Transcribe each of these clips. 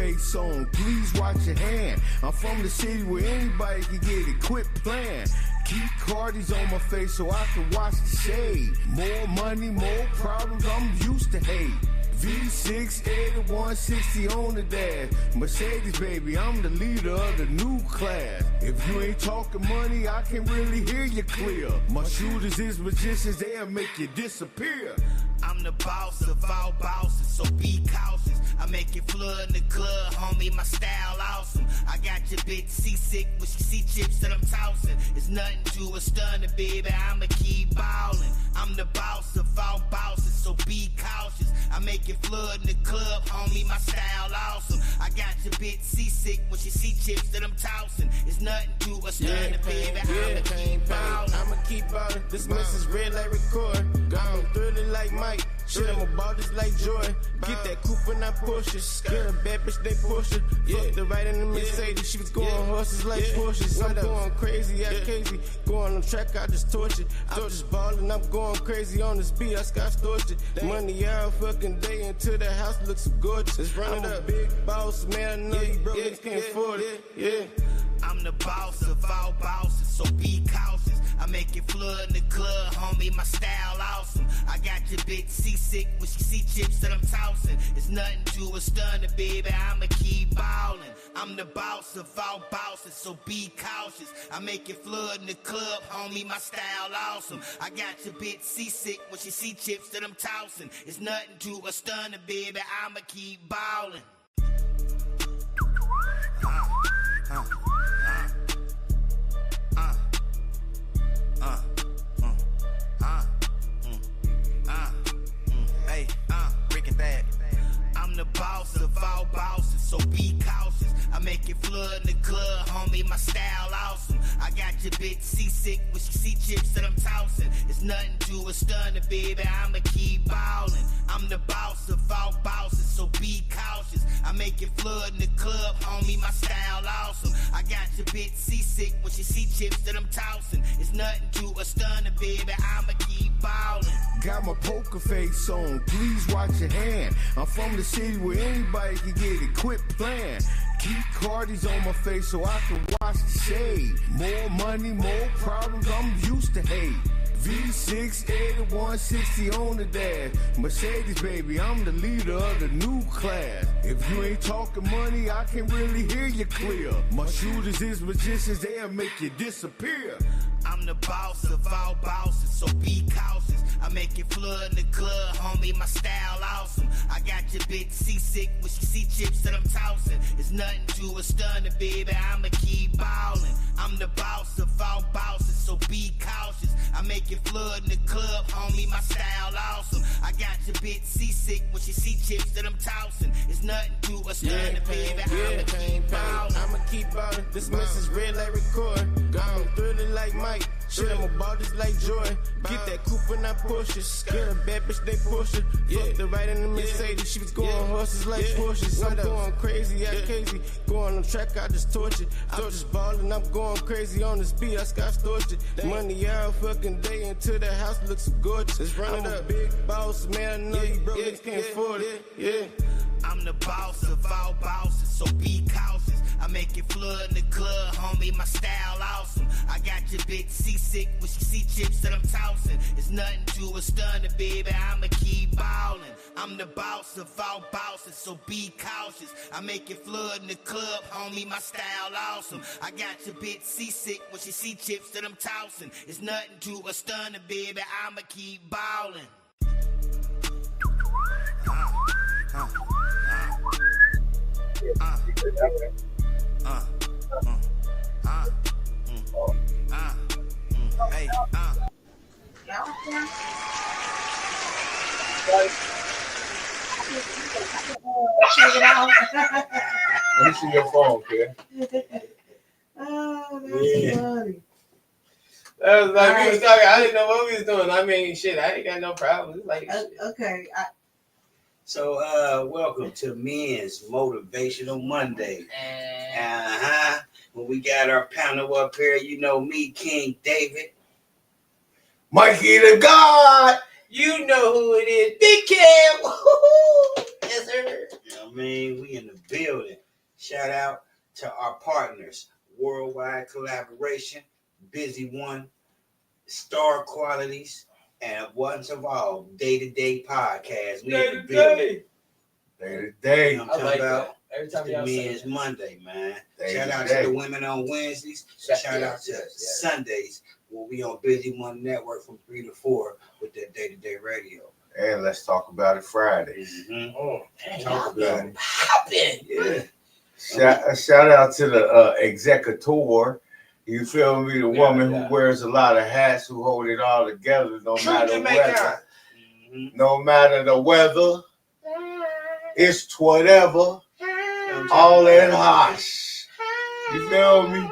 face on, please watch your hand. I'm from the city where anybody can get it, quit playing. Keep Cardi's on my face so I can watch the shade. More money, more problems, I'm used to hate. V6, 8160 on the dash. Mercedes, baby, I'm the leader of the new class. If you ain't talking money, I can really hear you clear. My shooters is magicians, they'll make you disappear. I'm the boss of all bosses, so be cautious. I make it flood in the club, homie, my style awesome. I got your bitch seasick when she see chips that I'm tossing. It's nothing to a stunner, baby, I'ma keep ballin'. I'm the boss of all bosses, so be cautious. I make it flood in the club, homie, my style awesome. I got your bitch seasick when she see chips that I'm tossing. It's nothing to a stunner, baby, I'ma keep ballin'. I'ma keep ballin', this message red like record. I'm thrilling like Mike. Shit, I'm about this like Jordan. Get that coupe and I push it. Get a bad bitch, they push it. Fuck the right in the Mercedes. She was going horses like Porsches. I'm going crazy, I crazy. Going on track, I just torch it. I'm just ballin', I'm going crazy on this beat. I scotch torch it. Money out fucking day until the house looks so gorgeous. I'm a big boss, man. I know you broke, niggas can't afford it. I'm the boss of all bosses, so be cautious. I make it flood in the club, homie, my style awesome. I got your bitch seasick when she see chips that I'm tossing. It's nothing to a stunner, baby, I'ma keep ballin'. I'm the boss of all bosses, so be cautious. I make it flood in the club, homie, my style awesome. I got your bitch seasick when she see chips that I'm tossing. It's nothing to a stunner, baby, I'ma keep ballin'. I'm the boss of all bosses, so be cautious. I make it flood in the club, homie, my style awesome. I got your bitch seasick when she see chips that I'm tossing. It's nothing to a stunner, baby, I'ma keep ballin'. I'm the boss of all bosses, so be cautious. I make it flood in the club, homie, my style awesome. I got your bitch seasick when she see chips that I'm tossing. It's nothing to a stunner, baby, I'ma keep ballin'. Got my poker face on, please watch your hand. I'm from the city where anybody can get it, quit playing. Keep Cardi's on my face so I can watch the shade. More money, more problems, I'm used to hate. V6, 8160 on the dash. Mercedes, baby, I'm the leader of the new class. If you ain't talking money, I can really hear you clear. My shooters is magicians, they'll make you disappear. I'm the boss of all bosses, so be cautious. I make it flood in the club, homie, my style awesome. I got your bitch seasick when she see chips that I'm tossing. It's nothing to a stunner, baby, I'ma keep ballin'. I'm the boss of all bosses, so be cautious. I make it flood in the club, homie, my style awesome. I got your bitch seasick when she see chips that I'm tossing. It's nothing to a stunner, baby, I'ma keep ballin'. I'ma keep ballin', this message red like record. I'm thrilling like Mike. Shit, I'm about this like Jordan. Get that coupe and I push it. Get a bad bitch, they push it. Fuck the right in the Mercedes. She was going horses like Porsches. I'm going crazy, I crazy. Going on track, I just torch it. I'm just ballin', I'm going crazy on this beat. I scotch torch it. Money out fucking day until the house looks so gorgeous. I'm a big boss, man. I know you broke, niggas can't afford it. I'm the boss of all bosses, so be cautious. I make it flood in the club, homie, my style awesome. I got your bitch seasick when she see chips that I'm tossing. It's nothing to a stunner, baby, I'ma keep ballin'. I'm the boss of all bosses, so be cautious. I make it flood in the club, homie, my style awesome. I got your bitch seasick when she see chips that I'm tossing. It's nothing to a stunner, baby, I'ma keep ballin'. Check it out. Let me see your phone, kid. Oh, that's funny. That was like we was talking. I didn't know what we was doing. I mean, shit, I ain't got no problem. It's like Okay. So, welcome to Men's Motivational Mondays. When we got our panel up here, you know me, King David. Mikey the God. You know who it is, Big Cam. Yes, sir. You know what I mean? We in the building. Shout out to our partners. Worldwide collaboration, Busy One, Star Qualities, and once of all, Day-to-Day Podcast. We in the building. Day to day. You know what I'm talking about? Every time It's y'all the say Men's that. Monday, man. Day Shout to out day. to the women on Wednesdays. Shout out to Sundays. We'll be on Busy One Network from 3 to 4 with that Day-to-Day radio. And let's talk about it Fridays. Mm-hmm. Oh, dang, Talk y'all about been it. popping. Yeah. Shout out to the executor. You feel me? The woman yeah. who wears a lot of hats, who hold it all together, no True matter Jamaican. weather. No matter the weather, it's whatever. All that hush. You feel me?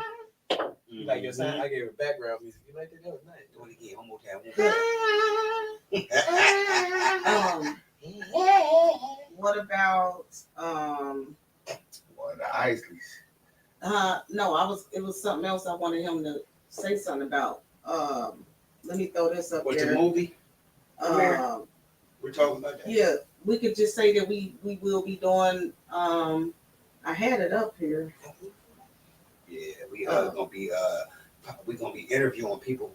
You like your sound? I gave her background music. You like that? That was nice. Do it again. One more time. What about Well, the Isleys. no, it was something else I wanted him to say something about. Let me throw this up What's there. the movie? We're talking about that. Yeah, we could just say that we will be doing I had it up here. Yeah, we gonna be interviewing people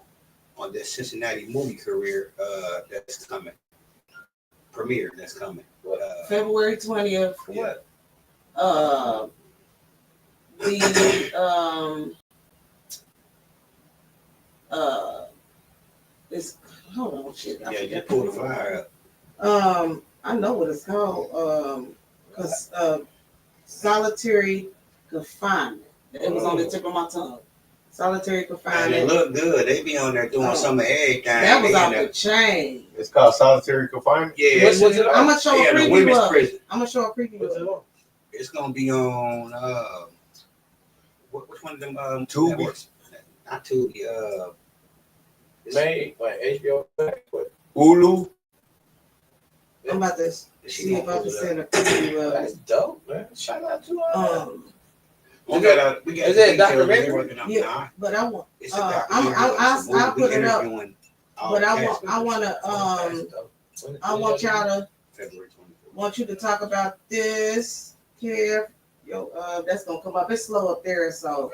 on this Cincinnati movie career that's coming. Premiere that's coming. February 20th. Yeah. It's hold on, shit. I Yeah, forget just pull the flyer up. I know what it's called. Cause solitary confinement. It was on the tip of my tongue. Solitary And confinement. it look good. They be on there doing some of everything. That was They off in the chain. It's called solitary confinement. Yeah, What's it I'm gonna show a the preview women's of it. prison. I'm gonna show a preview What's of it it. on? It's gonna be on which one of them Tubi. networks? Not Tubi. May, like HBO. What? Hulu. I'm about to She see if gonna I can pull it send a preview of That's it. dope, man. Shout out to We got Is it a documentary? details working on. Yeah. Nah, But I want, it's a documentary. I'll put it up. But But I wanna I want y'all to February 24th. want you to talk about this here. Yo, that's gonna come up. It's slow up there, so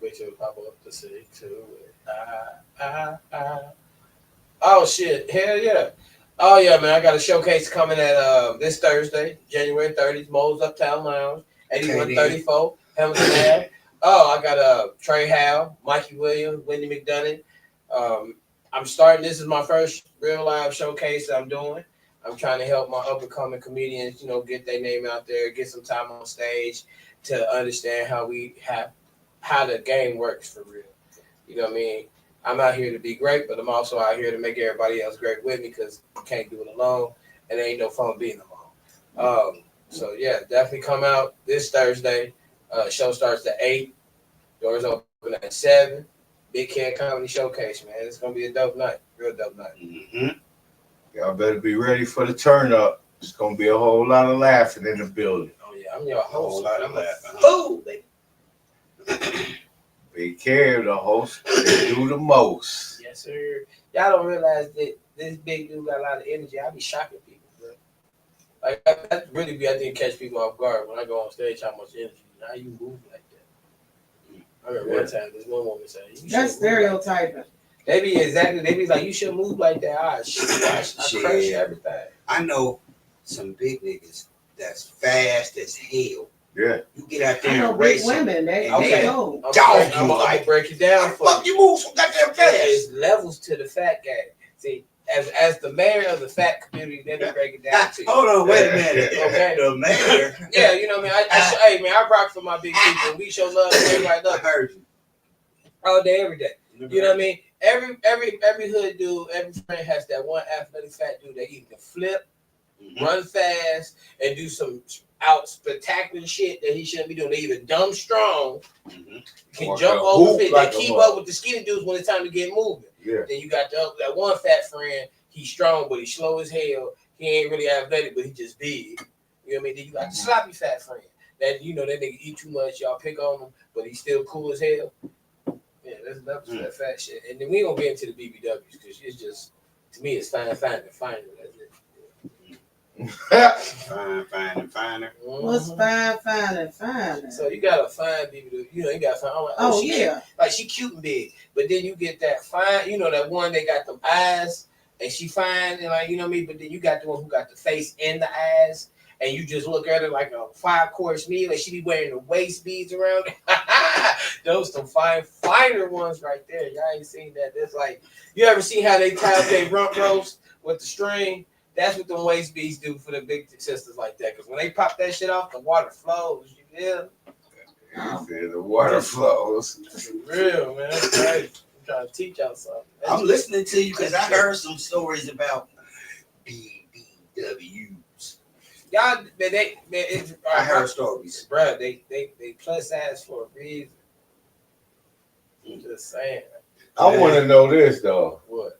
Wait till it pop up to see too. Oh shit! Hell yeah! Oh yeah, man! I got a showcase coming at this Thursday, January 30th, Mo's Uptown Lounge, 8134 Hamilton Ave. Oh, I got Trey Howe, Mikey Williams, Wendy McDonough. I'm starting. This is my first real live showcase that I'm doing. I'm trying to help my up and coming comedians, get their name out there, get some time on stage to understand how the game works for real. You know what I mean? I'm out here to be great, but I'm also out here to make everybody else great with me because you can't do it alone, and there ain't no fun being alone. So yeah, definitely come out this Thursday. Show starts at 8. Doors open at 7. Big Cat Comedy Showcase, man. It's gonna be a dope night, real dope night. Mm-hmm. Y'all better be ready for the turn up. It's gonna be a whole lot of laughing in the building. Oh yeah, I'm your host. lot of I'm a laughing. fool, baby. Be careful, the host. They do the most. Yes, sir. Y'all don't realize that this big dude got a lot of energy. I be shocking people, bro. Like that really be, I think, catch people off guard when I go on stage. How much energy? How you move like that? I remember one time this one woman said, that's stereotyping. They be like, you should move like that. I crush everything. I know some big niggas that's fast as hell. Yeah. You get out I there know and big race them. women. They Okay. know. I'm gonna break it down for Fuck you. you move so goddamn fast. There's levels to the fat game. See, as the mayor of the fat community, let me break it down to you. Hold on, wait a minute. Okay. The mayor. Yeah, you know what I mean. Hey man, I rock for my big people. We show love to everybody. I Love heard you. all day, every day. You know what I mean? Every hood dude, every friend has that one athletic fat dude that he can flip, run fast, and do some out spectacular shit that he shouldn't be doing. They either dumb strong, can Or jump can over hoop fit, like they a keep mother. up with the skinny dudes when it's time to get moving. Yeah. Then you got that one fat friend. He's strong, but he's slow as hell. He ain't really athletic, but he just big. You know what I mean? Then you got the sloppy fat friend. That that nigga eat too much. Y'all pick on him, but he's still cool as hell. Yeah, that's that fat shit. And then we ain't gonna get into the BBWs because it's just To me, it's fine, finer. That's it. Fine and finer. What's fine? So you gotta find people. You gotta find. Oh she yeah. cute. Like she cute and big, but then you get that fine. That one that got them eyes, and she fine and like what I mean. But then you got the one who got the face and the eyes, and you just look at her like a 5-course meal, and she be wearing the waist beads around it. Those some finer ones right there. Y'all ain't seen that. That's like, you ever seen how they tie up their rump roast with the string? That's what them waist beads do for the big sisters like that. Because when they pop that shit off, the water flows. You feel? The water flows. That's real, man. That's crazy. I'm trying to teach y'all something. I'm listening to you because I heard some stories about BBWs. Y'all, I heard stories. Bro, they plus size for a reason. I'm just saying. I want to know this though. What?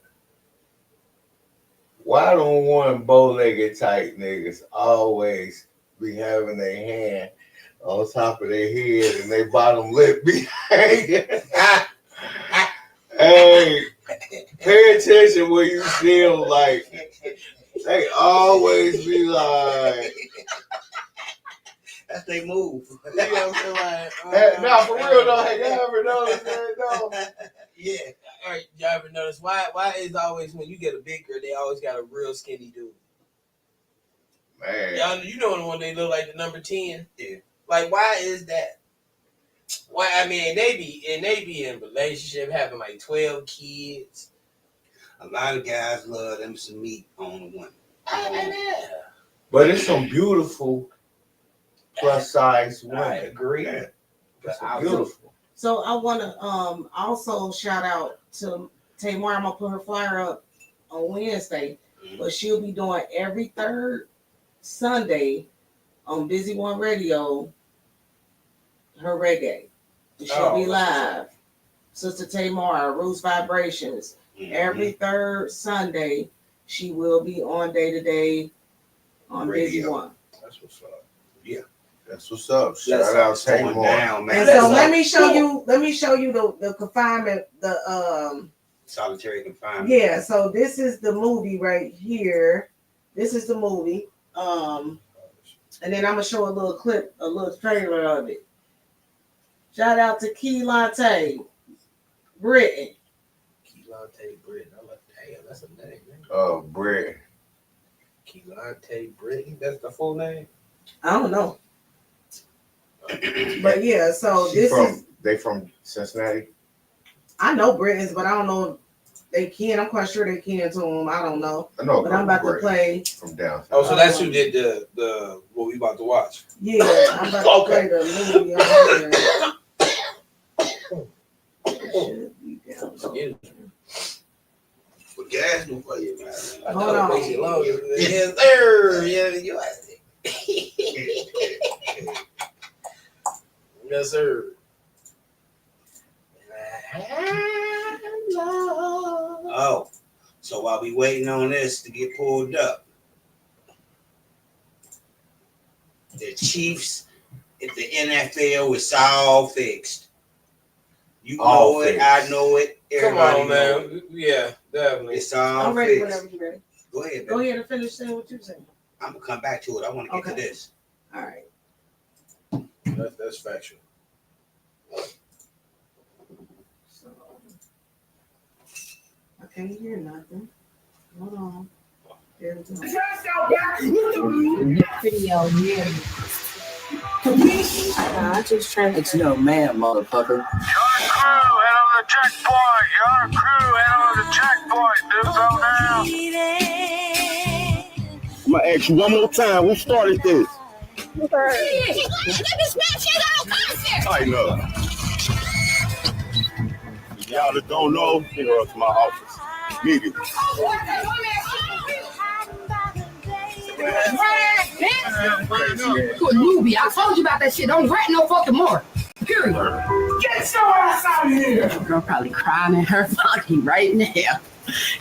Why don't one bow-legged tight niggas always be having their hand on top of their head and their bottom lip be hanging? Hey, pay attention when you feel like they always be like. That's they move. You know what I'm saying? Like, Nah, for real though, have you ever noticed that though? Yeah. All right, y'all ever notice why is always when you get a big girl, they always got a real skinny dude? Man. Y'all, the one they look like the number 10? Yeah. Like, why is that? Why? I mean, they be in relationship having like 12 kids. A lot of guys love them some meat on the one. But it's some beautiful plus size women. I agree. Yeah. But Beautiful. So I want to also shout out to Tamar. I'm gonna put her flyer up on Wednesday, but she'll be doing every third Sunday on Busy One Radio. Her reggae. She'll be live. Sister Tamar, Roots Vibrations. Every third Sunday, she will be on Day to Day on Busy One. That's what's up. Yeah. That's what's up. Shout out going down, man. And so let me show you the confinement, the solitary confinement. Yeah, so this is the movie right here. This is the movie. And then I'm gonna show a little clip, a little trailer of it. Shout out to Keelante Britton. Keelante Britton. I'm like, damn, that's a name, man. Britton. Keelante Britton. That's the full name? I don't know. But yeah, so They from Cincinnati? I know Britons, but I don't know if they can. I'm quite sure they can to them. I don't know. I know. But I'm about to play from downtown. Oh, so that's who did the what we about to watch. Yeah, I'm about to play the movie on here. But gas do for you, man. Hold on. Yes, sir. Yeah, you yes, sir. Oh, so while we waiting on this to get pulled up, the Chiefs, if the NFL is all fixed. You know it, I know it. Come on, man. Yeah, definitely. It's all I'm ready fixed. whenever you're ready. Go ahead, baby. Go ahead and finish saying what you're saying. I'm gonna come back to it. I want to get to this. All right. That's factual. So I can't hear nothing. Hold on. There we go. Video, yeah. I just trying to know, man, motherfucker. Your crew, head on the checkpoint. Your crew, head on the checkpoint. Do so now. I'm gonna ask you one more time. Who started this? I know. Y'all that don't know, hit her up to my office. Immediately. Good movie. I told you about that shit. Don't rat no fucking more. Period. Get your ass out of here. Girl probably crying in her fucking right now.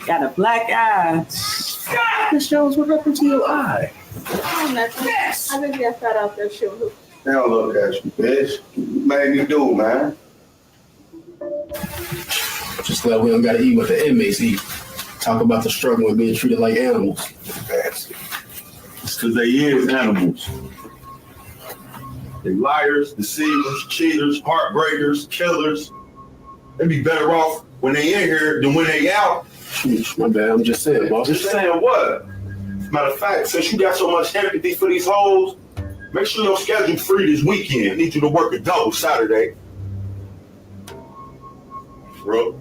Got a black eye. This shows what happened to your eye. Oh, nothing. Yes. I think I fat out there shooting. Now look at you, bitch. What made you do, man? Just glad we don't gotta eat what the inmates eat. Talk about the struggle of being treated like animals. It's because they is animals. They liars, deceivers, cheaters, heartbreakers, killers. They be better off when they in here than when they out. My bad, I'm just saying, boss. Just saying what? Matter of fact, since you got so much empathy for these hoes, make sure your schedule free this weekend. I need you to work a double Saturday. Bro.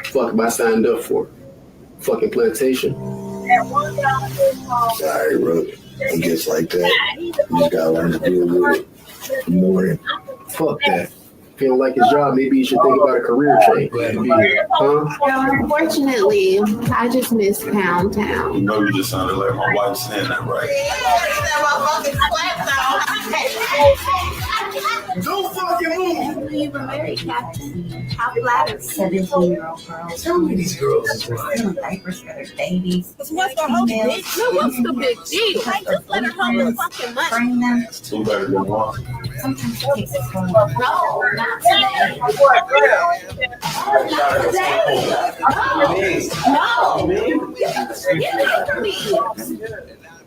Fuck am I signed up for? Fucking plantation. Sorry, bro. It gets like that. You just gotta learn to deal with it. More. Fuck that. If you don't like his job, maybe you should think about a career change. Huh? Well, unfortunately, I just miss Pound Town. You know you just sounded like my wife saying that right. Don't fucking move! You were married, Captain. How flattering. 17-year-old girls. Tell me these girls is Stealing diapers for their babies. What's the whole big deal? What's the big deal? Like, just let her hold the fucking money. Bring them. Too better than one. Sometimes it takes us going. No, not today.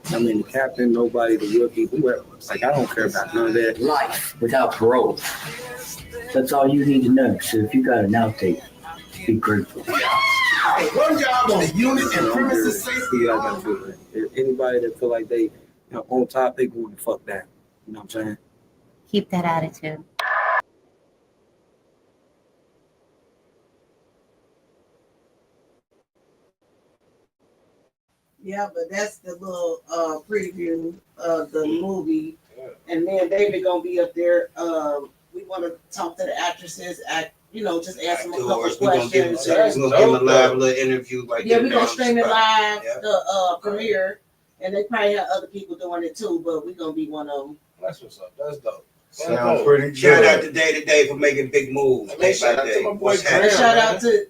I mean, the captain, nobody, the rookie, whoever. Like, I don't care about none of that. Life without parole. That's all you need to know. So if you got an outtake, be grateful. One job on the unit and premises safety. Anybody that feel like they on top, they going to fuck that. You know what I'm saying? Keep that attitude. Yeah, but that's the little preview of the movie. And me and David gonna be up there. We want to talk to the actresses, just ask them a couple questions. We're gonna give them a live little interview like yeah, we're gonna stream it live, the premiere, and they probably have other people doing it too, but we're gonna be one of them. That's what's up. That's dope. Sounds pretty good. Shout out to Day for making big moves. Shout out to my boy. Shout out to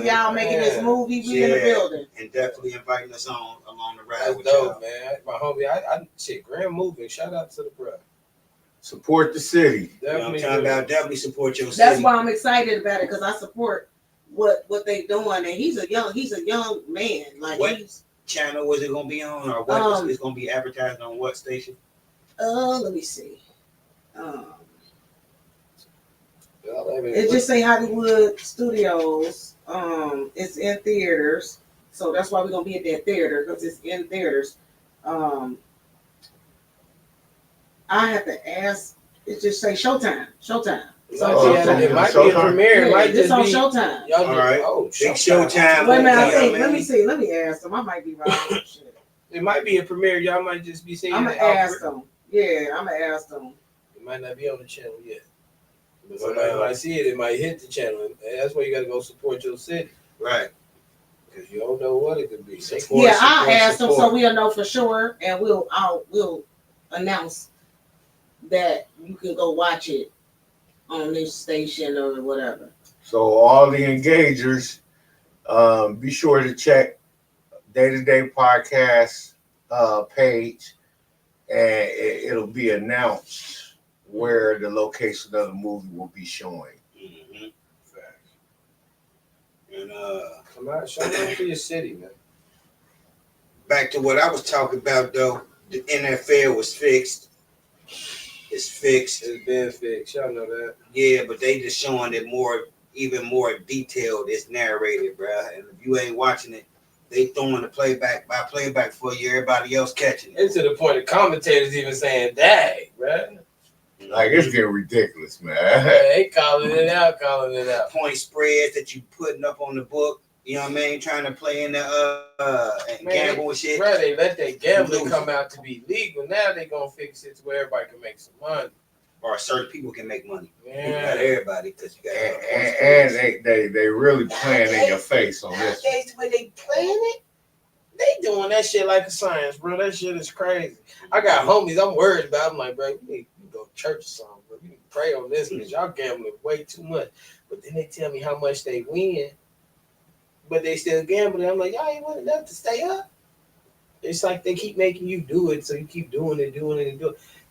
y'all making this movie. We in the building. And definitely inviting us on along the ride. That's with dope, y'all. man. My homie, I shit, grand moving. Shout out to the bro. Support the city. Definitely, definitely support your city. That's why I'm excited about it, because I support what they doing, and he's a young man. Like, what channel was it gonna be on, or what it's gonna be advertised on? What station? Let me see. It just say Hollywood Studios. It's in theaters, so that's why we're gonna be at that theater, because it's in theaters. I have to ask. It just say Showtime. So it might be a premiere. It might just on be Showtime. All right. Big Showtime. Wait a minute. Let me see. Let me ask them. I might be wrong. It might be a premiere. Y'all might just be seeing. I'm gonna ask them. Yeah, I'm gonna ask them. It might not be on the channel yet. But somebody might see it. It might hit the channel. And that's why you got to go support your city. Right. Because you don't know what it could be. I'll ask them so we'll know for sure, and we'll announce that you can go watch it on this station or whatever. So all the engagers, be sure to check Day-to-Day Podcast page, and it'll be announced where the location of the movie will be showing. Mm-hmm. And come out, show them to your city, man. Back to what I was talking about, though. The NFL was fixed. It's fixed. It's been fixed. Y'all know that. Yeah, but they just showing it even more detailed. It's narrated, bro. And if you ain't watching it, they throwing the playback for you. Everybody else catching it. It's to the point of commentators even saying, "Dang, bro." Like, it's getting ridiculous, man. They calling it out. Point spreads that you putting up on the book. You know what I mean? Trying to play in the and gamble and shit. Bro, they let that gambling come out to be legal. Now they gonna fix it to where everybody can make some money. Or certain people can make money. Yeah. Not everybody, because you got and they really playing in your face on this. Nowadays, the way they playing it, they doing that shit like a science, bro. That shit is crazy. I got homies I'm worried about. I'm like, bro, you need to go to church or something, bro. You need to pray on this because y'all gambling way too much. But then they tell me how much they win, but they still gambling. I'm like, y'all ain't winning enough to stay up. It's like they keep making you do it, so you keep doing it.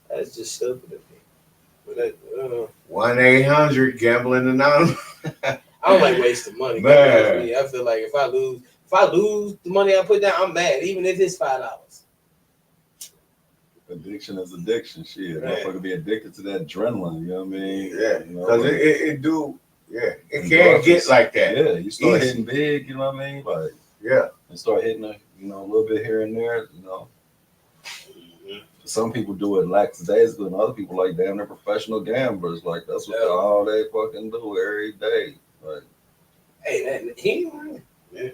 That's just stupid of me. But that, 1-800 Anonymous. I don't like wasting money. Man. Me. I feel like if I lose the money I put down, I'm mad, even if it's $5. Addiction is addiction. Shit, motherfucker be addicted to that adrenaline. You know what I mean? Yeah, you know, because it do. Yeah, it can get like that. Yeah, you start Easy. hitting big. You know what I mean? Like yeah, and start hitting a little bit here and there. You know. Some people do it lackadaisical, and other people like damn, they're professional gamblers. Like that's what all they fucking do every day. Like, hey, yeah.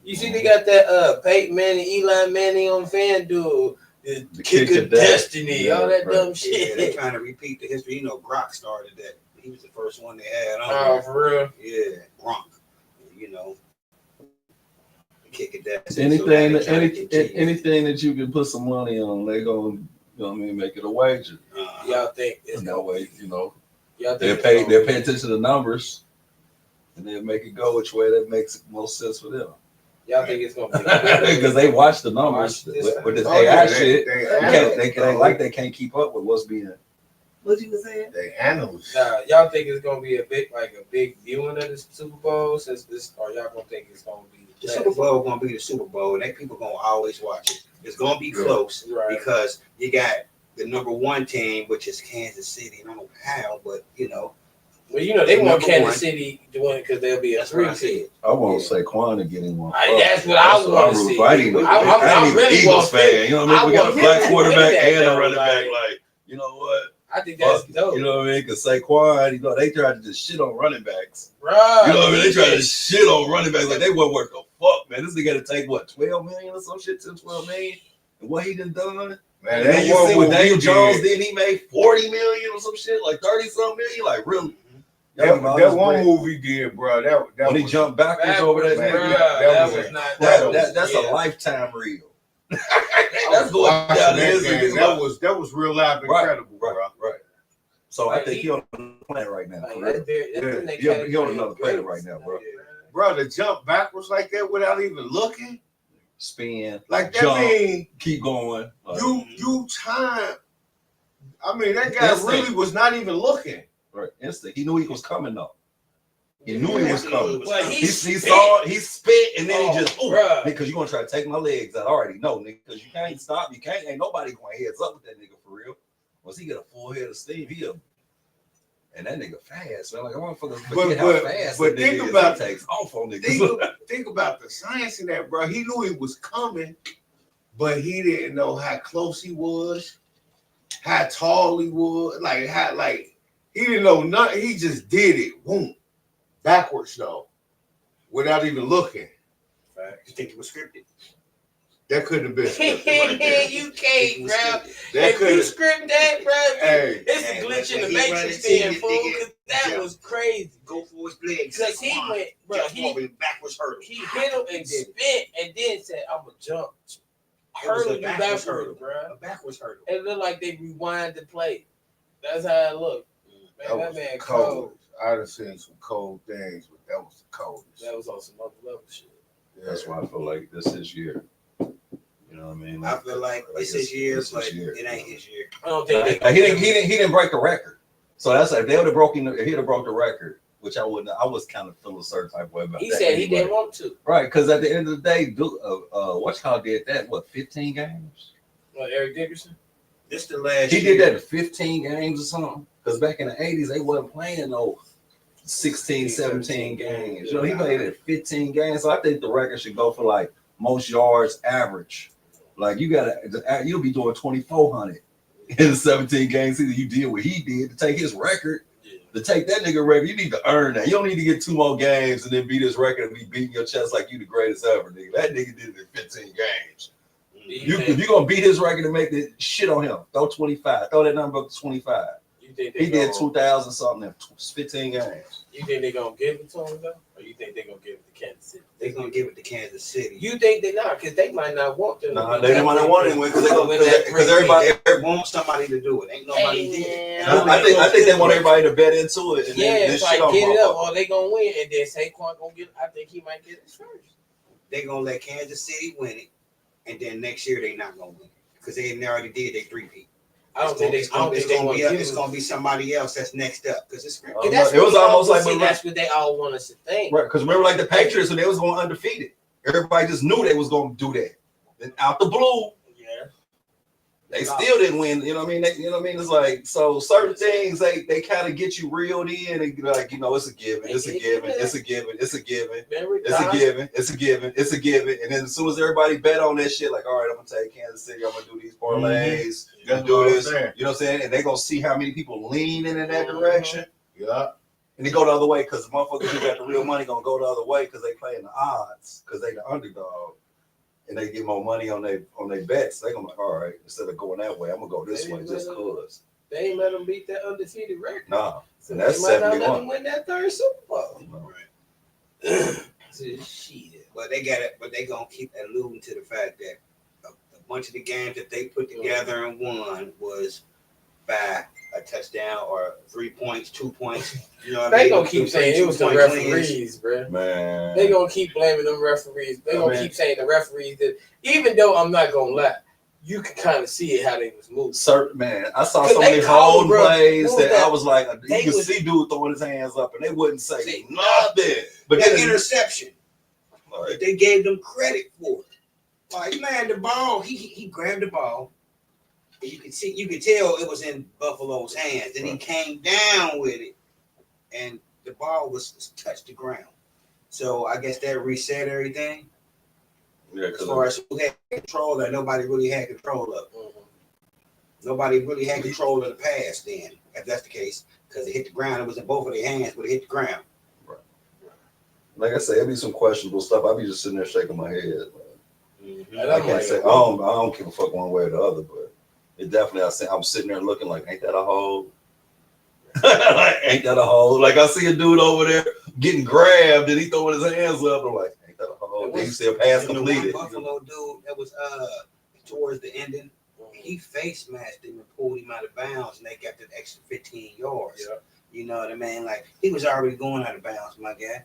You see, they got that Peyton Manning, Eli Manning on FanDuel, the kick of destiny, all that dumb shit. Yeah, they trying to repeat the history. You know, Gronk started that. He was the first one they had on. Oh, for real? Yeah, Gronk. You know. Kick it down. Anything that you can put some money on, they gonna, make it a wager. Y'all think it's that way, y'all they'll think pay attention to the numbers, and they'll make it go which way that makes most sense for them. Y'all think it's gonna be because they watch the numbers with this AI shit. They can't keep up with what's being. What you was saying? They handle it. Nah, y'all think it's gonna be a big viewing of the Super Bowl since this, or y'all gonna think it's gonna be the Super Bowl gonna be the Super Bowl, and people gonna always watch it. It's gonna be close because you got the number one team, which is Kansas City. And I don't know how, but Well, they want Kansas City to win because they'll be a 3 seed. I want Saquon to get in one. That's what I want to see. I ain't even an Eagles fan. You know what I mean? We got a black quarterback and a running back. Like, you know what? I think that's dope. You know what I mean? Because Saquon, they tried to just shit on running backs. Right. You know what I mean? They tried to shit on running backs like they weren't worth a fuck, man. This nigga got to take, what, 12 million or some shit, 12 million? And what he done? Man, and then you see what Daniel Jones did, he made 40 million or some shit, like 30-something million. Like, really? That one movie did, bro. That when he jumped backwards over that nigga. That's a lifetime reel. That's going down the history. That was real life incredible, bro. Right. So I think he on the planet right now. He on another planet right now, bro. Bro, to jump backwards like that without even looking, spin, like that jump, mean keep going. You time. I mean, that guy really was not even looking. Right, instant. He knew he was coming though. He knew he was coming. Well, he saw it, he spit, and then he just, because you're gonna try to take my legs. I already know, nigga, because you can't stop. Ain't nobody going heads up with that nigga for real. Once he get a full head of steam, and that nigga fast, man. Like, I motherfuckers forget how fast but that think nigga about takes off on niggas. Think about the science in that, bro. He knew he was coming, but he didn't know how close he was, how tall he was, he didn't know nothing. He just did it, boom, backwards though, without even looking. You think it was scripted? That couldn't have been scripted. You can't, bro. If you script that, bro, it's a glitch in the matrix then, fool. Because that was crazy. Go for his legs. Because he went, bro, he backwards hurdle. He hit him and spit and then said, "I'm gonna jump." Hurdle you backwards, bro. A backwards hurdle. It looked like they rewind the play. That's how it looked. Man, that man cold. I'd have seen some cold things, but that was the coldest. That was on some other level shit. Yeah. That's why I feel like this is year. You know what I mean? I feel like this is year. It ain't his year. I don't think he didn't break a record. So that's like if they would have broken, he'd have broke the record, which I wouldn't. I was kind of feeling a certain type of way about that. He said he didn't want to. Right, because at the end of the day, Whatchamacallit did that. What, 15 games? What, Eric Dickerson? This the last. He did that in 15 games or something. Because back in the 80s, they wasn't playing no 16, 17 games. You know, he played at 15 games. So I think the record should go for like most yards average. Like you'll be doing 2,400 in the 17 games. Either you did what he did to take his record. To take that nigga record, you need to earn that. You don't need to get 2 more games and then beat his record and be beating your chest like you the greatest ever, nigga. That nigga did it in 15 games. If you're gonna beat his record and make the shit on him, throw 25. Throw that number up to 25. He did 2,000 something in 15 games. You think they're gonna give it to him though, or you think they're gonna give it to Kansas City? They're gonna give it to Kansas City. You think they're not? Because they might not want them. No, they might not want it because everybody wants somebody to do it. Ain't nobody did. I think they want everybody to bet into it. And it's like get it up, or they gonna win, and then Saquon gonna get. I think he might get it first. They gonna let Kansas City win it, and then next year they not gonna win because they already did their 3-peat. I don't think it's gonna be somebody else that's next up because it's scripted. It was almost like that's what they all want us to think. Right, because remember, like the Patriots, when they was going undefeated, everybody just knew they was going to do that. Then out the blue, they still didn't win. You know what I mean? It's like, so certain things they kind of get you reeled in and like, it's a given, it's a given, it's a given, it's a given, it's a given, it's a given, it's a given. And then as soon as everybody bet on that shit, like, all right, I'm gonna take Kansas City, I'm gonna do these parlays, gonna do this, you know what I'm saying? And they gonna see how many people lean in that direction. Yeah. And they go the other way because the motherfuckers who got the real money gonna go the other way because they playing the odds because they the underdog. And they get more money on their bets. They gonna be like, all right, instead of going that way, I'm gonna go this way just cause. They ain't let them beat that undefeated record. Nah, so and that's they might not 71. let them win that third Super Bowl. Right. Shit. But they got it. But they gonna keep alluding to the fact that a bunch of the games that they put together and won was by a touchdown or 3 points, 2 points. You know what I mean? They gonna keep saying it was the referees, bro. Man. They gonna keep blaming them referees. They gonna keep saying the referees that, even though I'm not gonna lie, you can kind of see it how they was moving. Certain man, I saw so many holding plays that I was like, you could see dude throwing his hands up and they wouldn't say nothing. But that interception, right. They gave them credit for it. Like, man, the ball, he grabbed the ball. You could tell it was in Buffalo's hands. Then he came down with it, and the ball was touched the ground. So I guess that reset everything. Yeah, as far as who had control, that nobody really had control of. Mm-hmm. Nobody really had control of the pass then, if that's the case, because it hit the ground. It was in both of their hands, but it hit the ground. Right. Like I said, it'd be some questionable stuff. I'd be just sitting there shaking my head. Mm-hmm. I can't say I don't give a fuck one way or the other, but. It definitely, I'm sitting there looking like, ain't that a hole? Like, ain't that a hole? Like, I see a dude over there getting grabbed and he throwing his hands up. I'm like, ain't that a hole? Then you see a pass completed. Buffalo dude that was towards the ending, he face masked him and pulled him out of bounds, and they got that extra 15 yards. Yeah. You know what I mean? Like, he was already going out of bounds, my guy.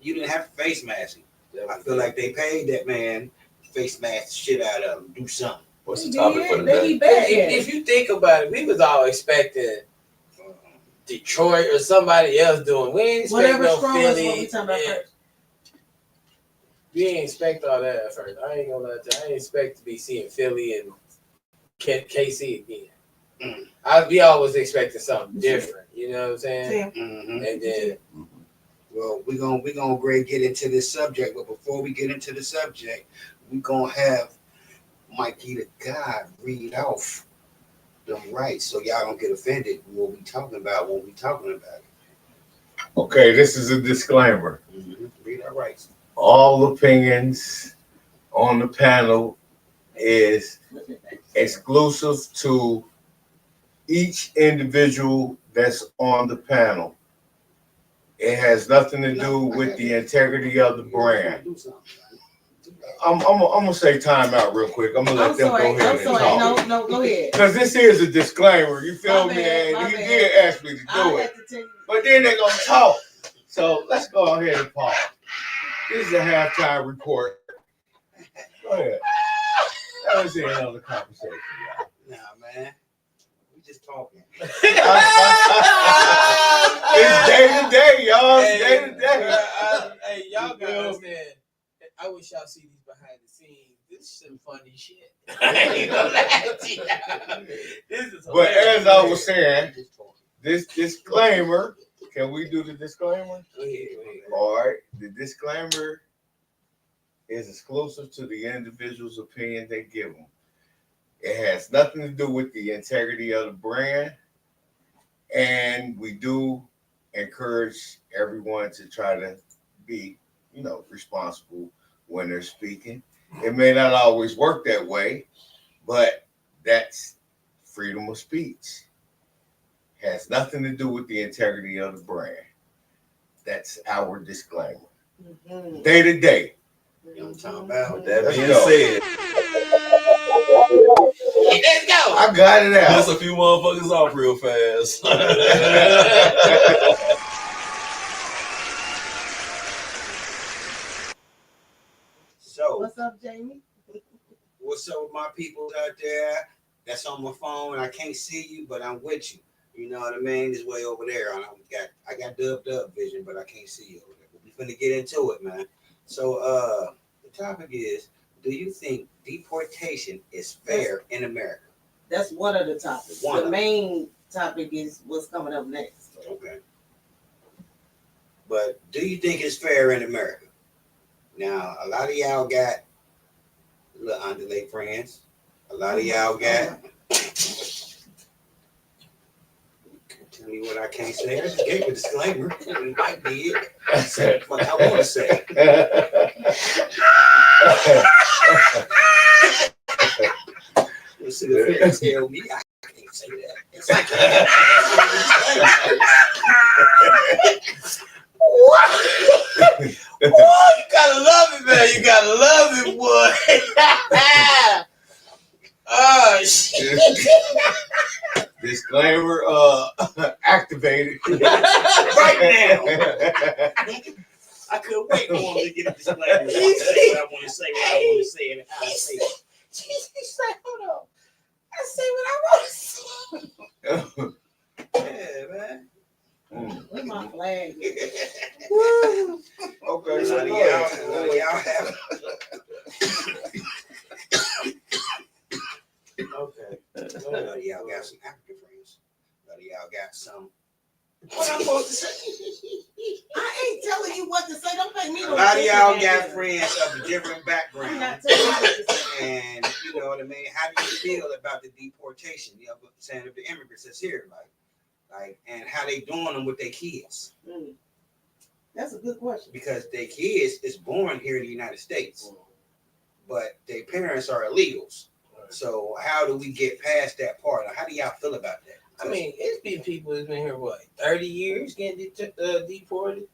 You didn't have to face mask him. I feel like they paid that man face mask the shit out of him, do something. What's the topic for the day? If you think about it, we was all expecting Detroit or somebody else doing. We ain't expect no Philly. We ain't expect all that at first. I ain't gonna lie to you. I ain't expect to be seeing Philly and KC again. I'd be always expecting something different. You know what I'm saying? Mm-hmm. And then, well, we're gonna great get into this subject, but before we get into the subject, we're gonna have Mikey the God read off them rights so y'all don't get offended when we talking about it. Okay, this is a disclaimer. Mm-hmm. Read our rights. All opinions on the panel is exclusive to each individual that's on the panel. It has nothing to do with the integrity of the brand. I'm gonna say time out real quick. I'm gonna let them go ahead and talk. No, go ahead. Because this is a disclaimer. You feel me? And you did ask me to do it. But then they're gonna talk. So let's go ahead and pause. This is a halftime report. Go ahead. That was the end of the conversation, y'all. Nah, man. We just talking. It's day to day, y'all. It's day to day. Hey, y'all gotta understand. I wish y'all see these behind the scenes. This is some funny shit. This is but as I was saying, this disclaimer, can we do the disclaimer? Go ahead. All right. The disclaimer is exclusive to the individual's opinion they give them. It has nothing to do with the integrity of the brand. And we do encourage everyone to try to be, responsible when they're speaking. It may not always work that way, but that's freedom of speech. Has nothing to do with the integrity of the brand. That's our disclaimer. Mm-hmm. Day to day. You know what I'm talking about? With that being said, let's go. I got it out. Piss a few motherfuckers off real fast. So, what's up, Jamie? What's up with my people out there? that's on my phone. I can't see you, but I'm with you. You know what I mean? It's way over there. I got dubbed vision, but I can't see you over there. But we finna get into it, man. So the topic is, do you think deportation is fair in America? That's one of the topics. The main topic is what's coming up next. Okay. But do you think it's fair in America? Now, a lot of y'all got little underlay friends. A lot of y'all got. Tell me what I can't say. I just gave a disclaimer. It might be it. I said what I want to say. You see the fans tell me I can't say that. It's like what? Boy, you gotta love it, man. You gotta love it, boy. Oh shit. Disclaimer activated. Right now. I couldn't wait for him to get a disclaimer. I say what I want to say, what I want to say, and how I say it. He said, hold on. I say what I want to say. Yeah, man. Where's my flag? Okay, so y'all have. Okay. A lot of y'all got some African friends. A lot of y'all got some. What I'm supposed to say? I ain't telling you what to say. Don't make me. A lot of y'all got friends of a different background. I'm not telling you what to say. And you know what I mean? How do you feel about the deportation? You know, saying of the immigrants that's here, like, and how they doing them with their kids? That's a good question. Because their kids is born here in the United States, but their parents are illegals. So how do we get past that part? How do y'all feel about that? I mean, it's been people that's been here, 30 years getting deported?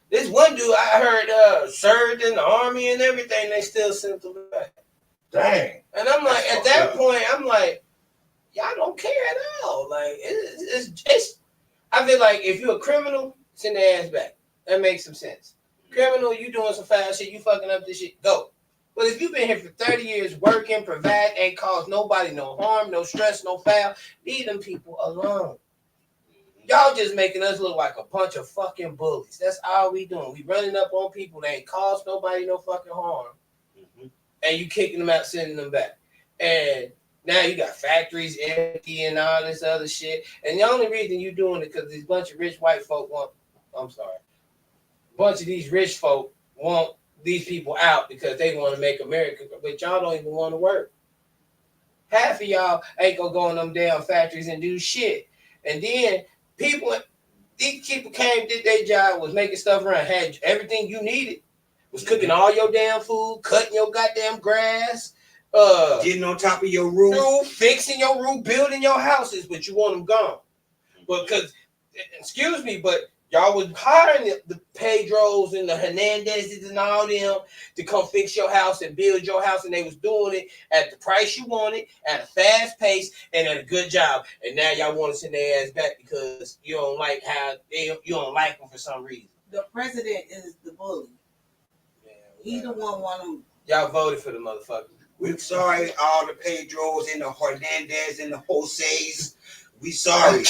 This one dude I heard served in the army and everything, they still sent him back. Dang. And I'm like, at that point, I'm like, y'all don't care at all. Like, it's I feel like if you're a criminal, send their ass back. That makes some sense. Criminal, you doing some foul shit, you fucking up this shit, go. But if you've been here for 30 years working, providing, ain't caused nobody no harm, no stress, no foul, leave them people alone. Y'all just making us look like a bunch of fucking bullies. That's all we doing. We running up on people that ain't caused nobody no fucking harm. And you kicking them out, sending them back. And now you got factories empty and all this other shit. And the only reason you doing it because these bunch of rich white folk want, a bunch of these rich folk want these people out because they want to make America, but y'all don't even want to work. Half of y'all ain't gonna go in them damn factories and do shit. And then these people came, did their job, was making stuff around, had everything you needed, was cooking all your damn food, cutting your goddamn grass, getting on top of your roof, fixing your roof, building your houses, but you want them gone. Because, excuse me, but y'all was hiring the Pedros and the Hernandezes and all them to come fix your house and build your house, and they was doing it at the price you wanted, at a fast pace, and at a good job. And now y'all want to send their ass back because you don't like you don't like them for some reason. The president is the bully. He the one want them. Y'all voted for the motherfucker. We're sorry, all the Pedros and the Hernandez and the Jose's. We sorry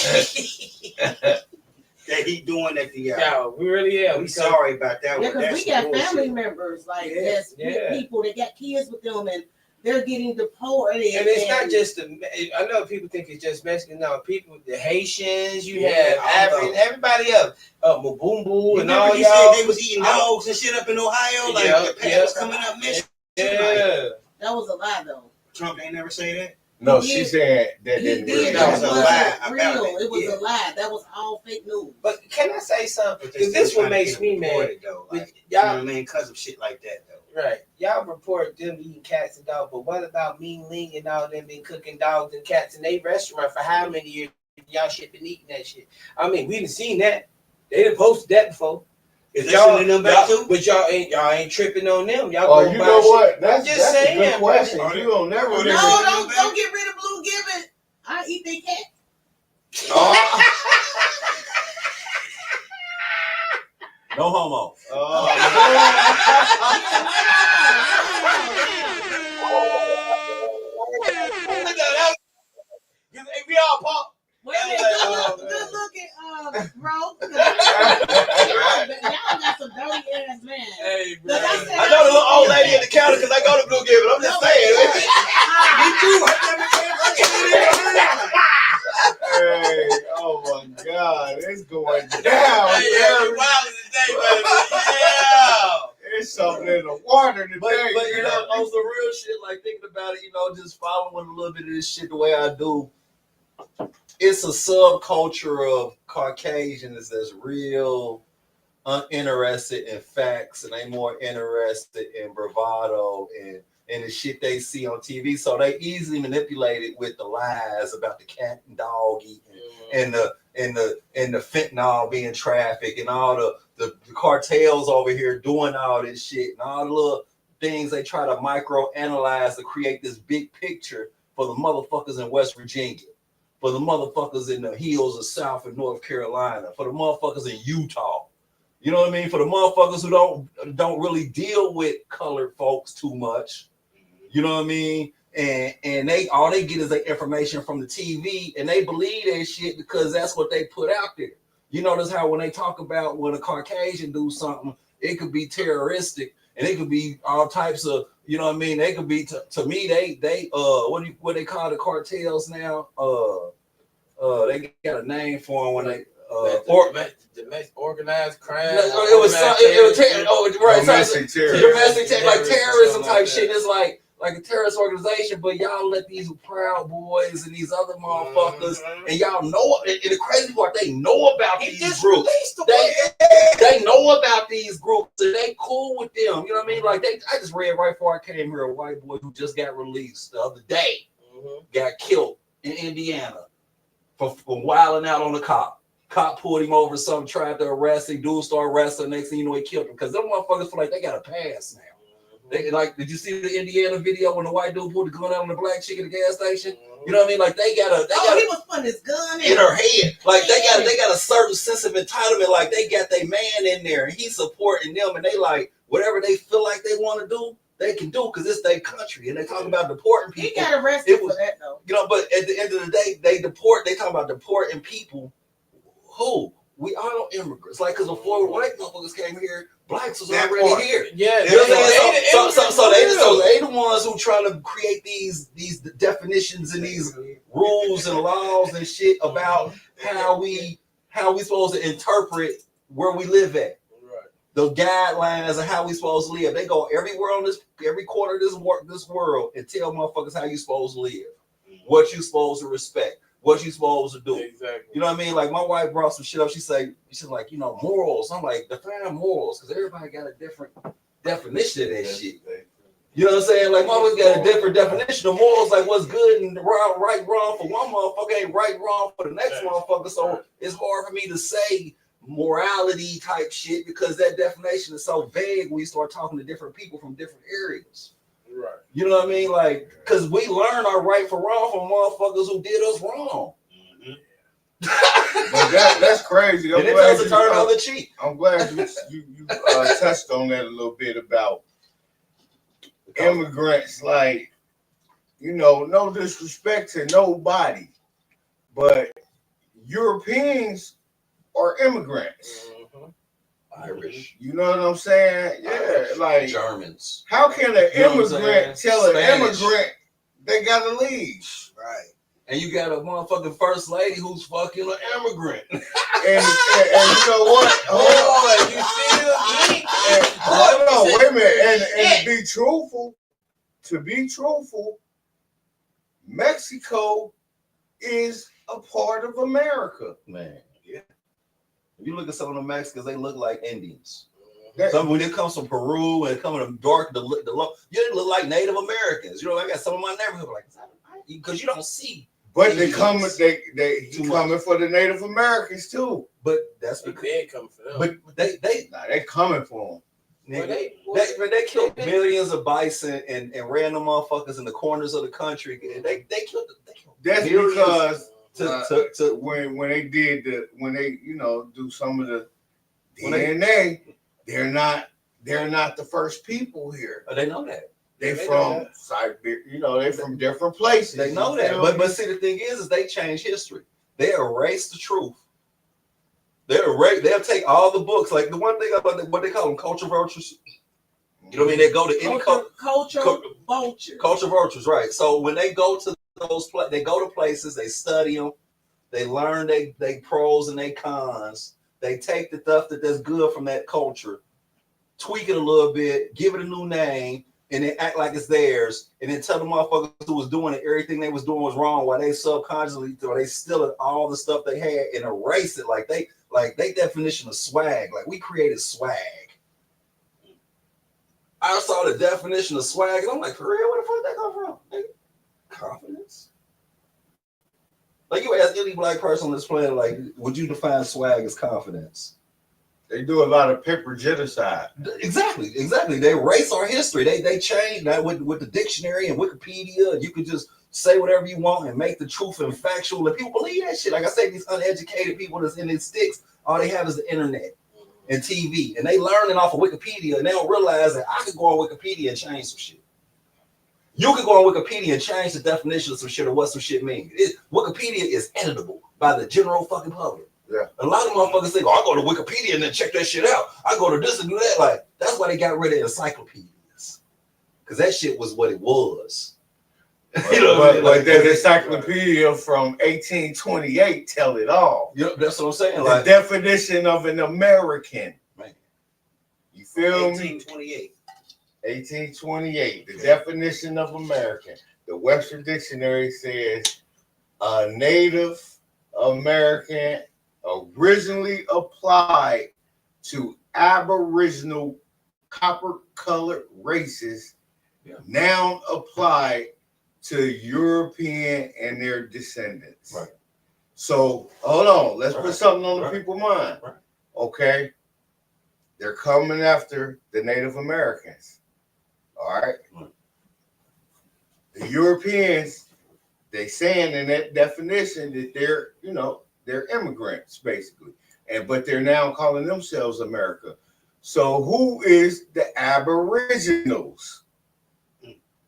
that he doing that to y'all. Yeah, we really are. We sorry about that. Yeah, because we got family members like this, people that got kids with them, and they're getting deported. And it's not just I know people think it's just Mexican. No, people, the Haitians, you have African, everybody else, Mabumbu and all you y'all. said they was eating dogs and shit up in Ohio, like the past coming up Michigan. Yeah, that was a lie though. Trump ain't never say that. No, she said that didn't really. That was a lie. It was a lie. That was all fake news. But can I say something? Because this one makes me mad. Though, like, you know what I mean? Because of shit like that, though. Right. Y'all report them eating cats and dogs, but what about Ming Ling and all them been cooking dogs and cats in their restaurant for how many years? Y'all shit been eating that shit. I mean, we done seen that. They done posted that before. Is y'all them back too? But y'all ain't tripping on them. Y'all oh, you know what? That's just saying. A good question. You don't never. No, don't get rid of Blue Gibbon. I eat their cat. No homo. funny because I go to Blue Gibbon. I'm just saying. Me too. Hey, oh my God, it's going down. It's something in the water today. But you know, on some real shit, like thinking about it, you know, just following a little bit of this shit the way I do. It's a subculture of Caucasians that's real uninterested in facts, and they more interested in bravado and the shit they see on TV. So they easily manipulate it with the lies about the cat and dog eating and the fentanyl being trafficked and all the cartels over here doing all this shit and all the little things they try to micro analyze to create this big picture for the motherfuckers in West Virginia, for the motherfuckers in the hills of South and North Carolina, for the motherfuckers in Utah. You know what I mean? For the motherfuckers who don't really deal with colored folks too much. You know what I mean? And they all they get is the information from the TV, and they believe that shit because that's what they put out there. You notice how when they talk about when a Caucasian do something, it could be terroristic, and it could be all types of, you know what I mean? They could be to me they what they call the cartels now? They got a name for them when they organized crime. Domestic terrorism, like terrorism type shit. It's like a terrorist organization, but y'all let these Proud Boys and these other motherfuckers, and y'all know, and the crazy part, they know about these groups. They know about these groups, and they cool with them. You know what I mean? Like I just read right before I came here, a white boy who just got released the other day got killed in Indiana for wilding out on the cop. Cop pulled him over, something, tried to arrest him, dude started arresting, next thing you know, he killed him. Because them motherfuckers feel like they got a pass now. They like, did you see the Indiana video when the white dude pulled the gun out on the black chick at the gas station? You know what I mean? Like they got he was putting his gun in her head. Like they got a certain sense of entitlement. Like they got their man in there and he's supporting them, and they like whatever they feel like they want to do, they can do because it's their country. And they talk about deporting people. He got arrested for that though. You know, but at the end of the day, they talk about deporting people. Who? We all immigrants. Like, because before white motherfuckers came here, blacks was already here. Yeah. You know what I'm saying? So they the ones who trying to create these definitions and these rules and laws and shit about how we supposed to interpret where we live at. Right. The guidelines of how we supposed to live. They go everywhere on every corner of this world and tell motherfuckers how you supposed to live, what you supposed to respect, what you supposed to do. Exactly. You know what I mean? Like my wife brought some shit up. She's like, you know, morals. I'm like, define morals, because everybody got a different definition of that shit. You know what I'm saying? Like motherfuckers got a different definition of morals, like what's good and right, wrong for one motherfucker ain't right, wrong for the next motherfucker. So it's hard for me to say morality type shit because that definition is so vague when you start talking to different people from different areas. Right. You know what I mean? Like, because we learn our right for wrong from motherfuckers who did us wrong. But that's crazy. I'm glad you turn the other cheek. I'm glad you touched on that a little bit about immigrants. Like, you know, no disrespect to nobody, but Europeans are immigrants. Irish. You know what I'm saying? Yeah, Irish, like Germans. How can an immigrant tell an immigrant they gotta leave? Right. And you got a motherfucking first lady who's fucking an immigrant. And you know what? Hold on, wait a minute. And to be truthful, Mexico is a part of America. Man, yeah. If you look at some of the Mexicans, they look like Indians. Some when it comes from Peru and coming from dark, they look like Native Americans. You know, I got some of my neighborhood like because you don't see. But they coming for the Native Americans too. But that's because they coming for them. But they coming for them. They killed millions of bison and random motherfuckers in the corners of the country. They killed that's because when they do some of the DNA, they're not the first people here. They know that. They from Siberia, they from different places. They know that. But see, the thing is they change history. They erase the truth. They'll take all the books, like the one thing about what they call them culture vultures. You know what I mean? They go to any culture vultures. Culture vultures, right? So when they go to they go to places, they study them, they learn they pros and they cons. They take the stuff that's good from that culture, tweak it a little bit, give it a new name, and then act like it's theirs, and then tell the motherfuckers who was doing it everything they was doing was wrong, while they subconsciously or they stealing all the stuff they had and erase it like they definition of swag. Like we created swag. I saw the definition of swag, and I'm like, for real, where the fuck did that come from? Like, confidence. Like you ask any black person on this planet, like, would you define swag as confidence? They do a lot of paper genocide. Exactly. They erase our history. They change that with the dictionary and Wikipedia. You could just say whatever you want and make the truth and factual, and people believe that shit. Like I say, these uneducated people that's in these sticks, all they have is the internet and TV, and they learning off of Wikipedia, and they don't realize that I could go on Wikipedia and change some shit. You could go on Wikipedia and change the definition of some shit or what some shit means. Wikipedia is editable by the general fucking public. Yeah. A lot of motherfuckers think, I go to Wikipedia and then check that shit out. I go to this and do that. Like, that's why they got rid of encyclopedias. Because that shit was what it was. You know what I mean? But the encyclopedia from 1828 tell it all. Yep, that's what I'm saying. The definition of an American. Man. You feel 1828. 1828. The definition of American. The Webster Dictionary says a Native American originally applied to Aboriginal copper-colored races, now applied to European and their descendants. Right. So hold on, let's put something on the people's mind. Right. Okay, they're coming after the Native Americans. All right. The Europeans, they saying in that definition that they're immigrants basically, but they're now calling themselves America. So who is the Aboriginals?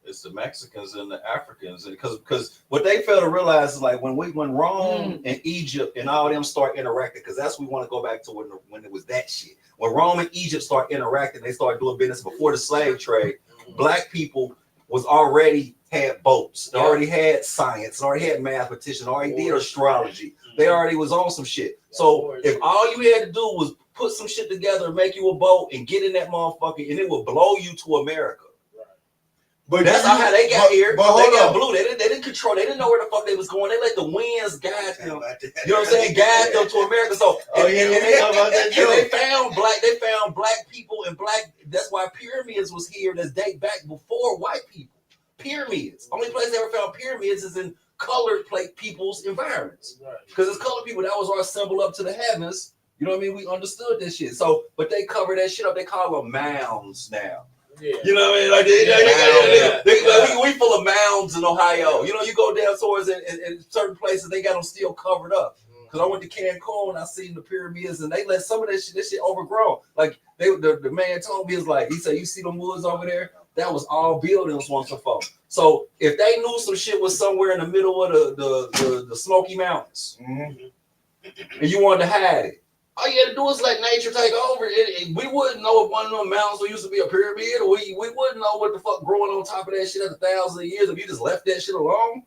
It's the Mexicans and the Africans, because what they fail to realize is like when Rome and Egypt and all them start interacting, because that's what we want to go back to when it was that shit. When Rome and Egypt start interacting, they start doing business before the slave trade. Black people was already had boats, they already had science, already had mathematicians, already did astrology. They already was on some shit. So if all you had to do was put some shit together, make you a boat, and get in that motherfucker, and it will blow you to America. But that's how they got here. But they got blue. They didn't control. They didn't know where the fuck they was going. They let the winds guide them. You know what I'm saying? Guide them to America. So they found black people and black. That's why pyramids was here. That date back before white people. Pyramids. Only place they ever found pyramids is in colored people's environments. Because it's colored people. That was our symbol up to the heavens. You know what I mean? We understood this shit. So, but they cover that shit up. They call them mounds now. Yeah. You know what I mean? Like we full of mounds in Ohio. You know, you go down towards in certain places, they got them still covered up. Because I went to Cancun, I seen the pyramids, and they let some of this shit overgrown. Like the man told me, he said, you see them woods over there? That was all buildings once before. So if they knew some shit was somewhere in the middle of the Smoky Mountains, and you wanted to hide it, all you had to do is let nature take over. We wouldn't know if one of them mountains used to be a pyramid, or we wouldn't know what the fuck growing on top of that shit after thousands of years if you just left that shit alone.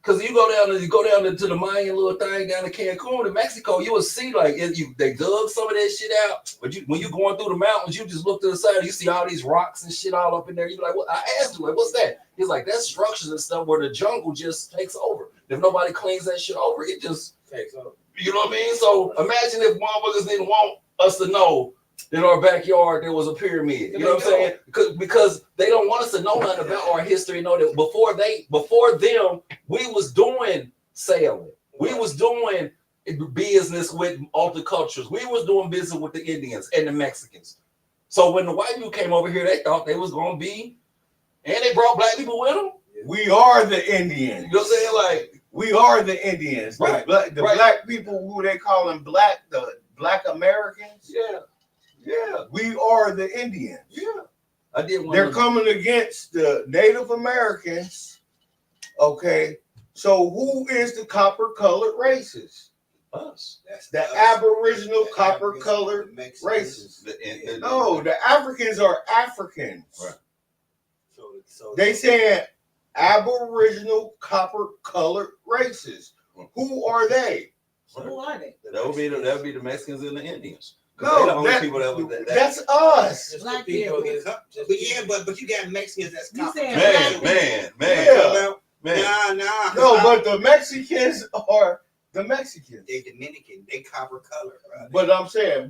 Because you go down to the Mayan little thing down in Cancun in Mexico, you will see like they dug some of that shit out. But when you going through the mountains, you just look to the side, you see all these rocks and shit all up in there. You be like, well, I asked you, like, what's that? He's like, that's structures and stuff where the jungle just takes over. If nobody cleans that shit over, it just takes over. You know what I mean? So imagine if motherfuckers didn't want us to know that our backyard there was a pyramid. You know what I'm saying? Because they don't want us to know nothing about our history. Know that before them, we was doing sailing. We was doing business with other cultures. We was doing business with the Indians and the Mexicans. So when the white people came over here, they thought they was gonna be, and they brought black people with them. We are the Indians. You know what I'm saying? Like, we are the Indians. Right. The black people who they call them the black Americans. Yeah. Yeah. We are the Indians. Yeah. I did one. They're coming against the Native Americans. Okay. So who is the copper colored races? Us. The Aboriginal copper colored races. No, the Africans are Africans. Right. So They saying Aboriginal copper colored races. Who are they? Who are they? That would be the Mexicans and the Indians. No, they the only people that's us. Just Black the people. people. but you got Mexicans that's You copper. saying Yeah. Nah. No, but the Mexicans are the Mexicans. They Dominican. They copper color, bro. But I'm saying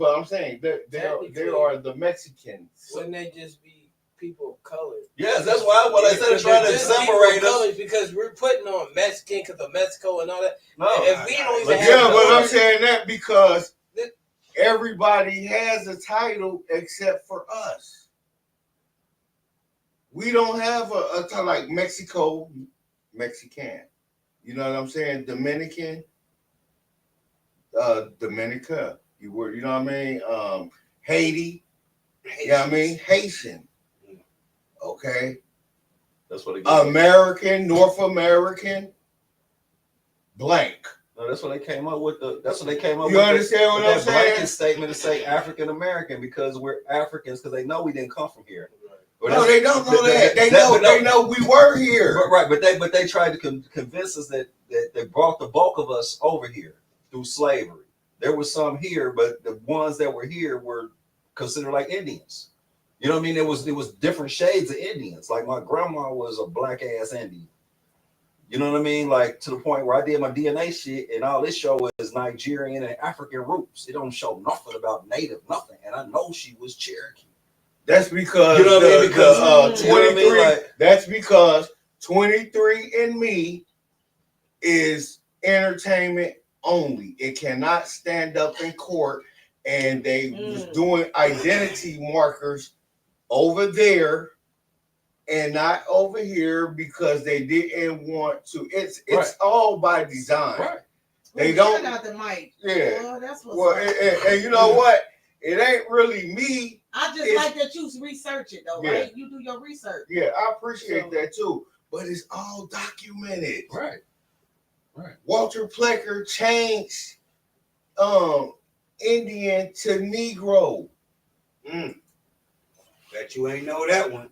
they are the Mexicans. Wouldn't they just be people of color? Yes, that's why I said trying to separate us. Because we're putting on Mexican because of Mexico and all that. No, if we don't even but I'm saying that because everybody has a title except for us. We don't have a title like Mexico, Mexican. You know what I'm saying? Dominican, Dominica. You know what I mean? Haiti. You know what I mean? Haitian. Okay. That's what American, North American, blank. No, that's what they came up with. That's what they came up with. You understand what I'm that saying? Blanket statement to say African American because we're Africans because they know we didn't come from here. No, they don't know that. They know we were here. Right, but they tried to convince us that they brought the bulk of us over here through slavery. There was some here, but the ones that were here were considered like Indians. You know what I mean? It was different shades of Indians. Like my grandma was a black ass Indian. You know what I mean? Like to the point where I did my DNA shit and all this show is Nigerian and African roots. It don't show nothing about Native, nothing. And I know she was Cherokee. That's because you know what I mean? Because 23. That's because 23andMe is entertainment only. It cannot stand up in court, and they was doing identity markers over there and not over here because they didn't want to. It's all by design. Right. They don't. Got the mic. Yeah. Well, that's what's Well, and you know what? It ain't really me. I just like that you research it though, right? You do your research. Yeah, I appreciate that too. But it's all documented. Right. Walter Plecker changed Indian to Negro. Bet you ain't know that one.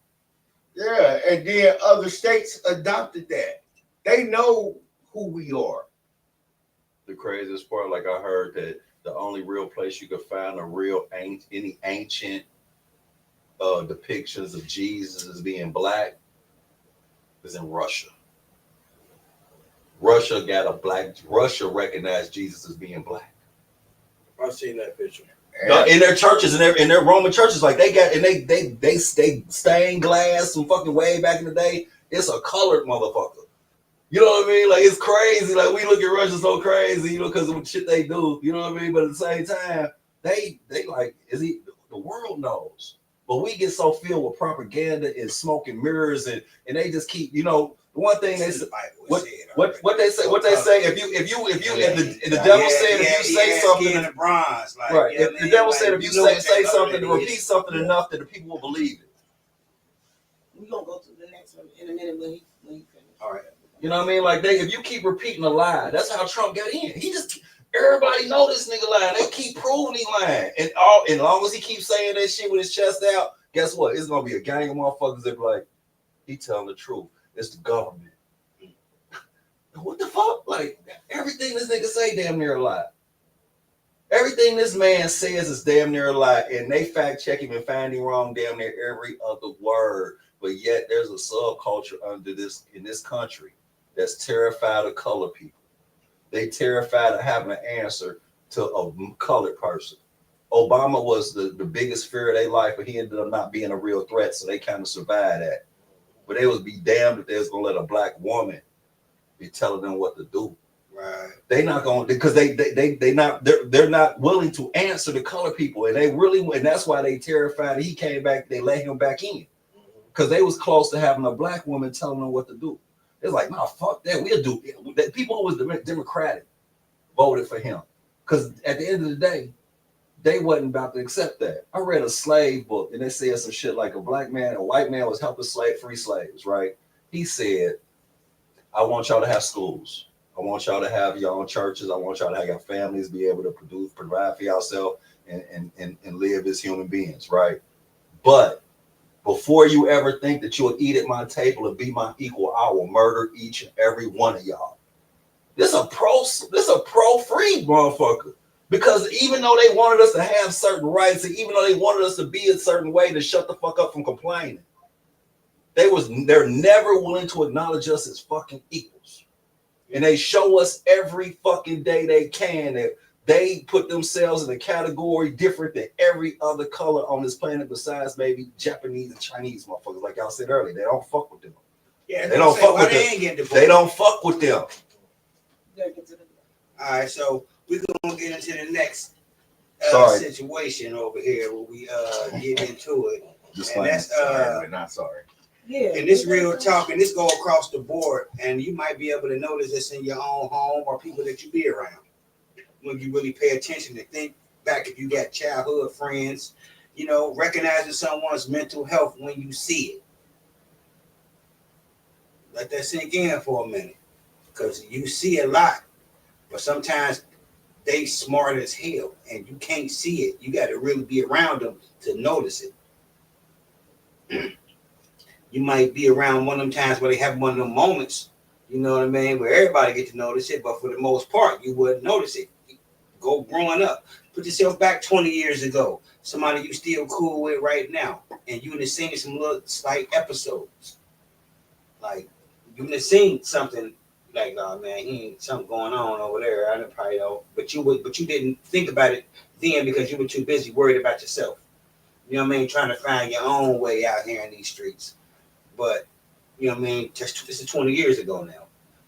Yeah, and then other states adopted that. They know who we are. The craziest part, like I heard that the only real place you could find any ancient depictions of Jesus as being black is in Russia. Russia recognized Jesus as being black. I've seen that picture. In their churches, in their Roman churches, like they got, and they stained glass from fucking way back in the day. It's a colored motherfucker. You know what I mean? Like it's crazy. Like we look at Russia so crazy, you know, because of the shit they do. You know what I mean? But at the same time, they like the world knows. But we get so filled with propaganda and smoke and mirrors, and they just keep, you know, the one thing they say, what they say, if the devil said if you say something in the bronze, like, right? If the devil said if you say something to repeat something enough that the people will believe it. We're gonna go to the next one in a minute when he finishes. All right. You know what I mean? Like if you keep repeating a lie, that's how Trump got in. Everybody know this nigga lying. They keep proving he lying. And as long as he keeps saying that shit with his chest out, guess what? It's gonna be a gang of motherfuckers that be like, he telling the truth. It's the government. What the fuck? Like everything this nigga say damn near a lie. Everything this man says is damn near a lie, and they fact check him and find him wrong damn near every other word. But yet there's a subculture under this in this country that's terrified of color people. They terrified of having an answer to a colored person. Obama was the biggest fear of their life, but he ended up not being a real threat, so they kind of survived that. But they would be damned if they was gonna let a black woman be telling them what to do. Right. They not gonna, because they're not willing to answer the color people, and and that's why they terrified. He came back, they let him back in because they was close to having a black woman telling them what to do. It's like, no, fuck that. We'll do it. People who was Democratic voted for him because at the end of the day, they wasn't about to accept that. I read a slave book and they said some shit like a white man was helping free slaves, right? He said, I want y'all to have schools. I want y'all to have your own churches. I want y'all to have your families, be able to produce, provide for yourself, and live as human beings, right? But before you ever think that you'll eat at my table and be my equal, I will murder each and every one of y'all. This a pro-free motherfucker. Because even though they wanted us to have certain rights, and even though they wanted us to be a certain way to shut the fuck up from complaining, they're never willing to acknowledge us as fucking equals. And they show us every fucking day they can that they put themselves in a category different than every other color on this planet besides maybe Japanese and Chinese motherfuckers. Like y'all said earlier, they don't fuck with them. Yeah, they don't fuck with them. They don't fuck with them. All right, so we're gonna get into the next situation over here where we get into it. Just and like that's sorry, but not sorry. Yeah. And this real talk, and this go across the board, and you might be able to notice this in your own home or people that you be around. When you really pay attention and think back, if you got childhood friends, you know, recognizing someone's mental health when you see it. Let that sink in for a minute, because you see a lot, but sometimes they smart as hell and you can't see it. You got to really be around them to notice it. You might be around one of them times where they have one of them moments, you know what I mean, where everybody get to notice it, but for the most part, you wouldn't notice it. Go growing up. Put yourself back 20 years ago. Somebody you still cool with right now, and you would have seen some little slight episodes. Like, you would have seen something like, oh man, he ain't something going on over there. I probably know, but you didn't think about it then because you were too busy worried about yourself. You know what I mean? Trying to find your own way out here in these streets. But you know what I mean? This is 20 years ago now.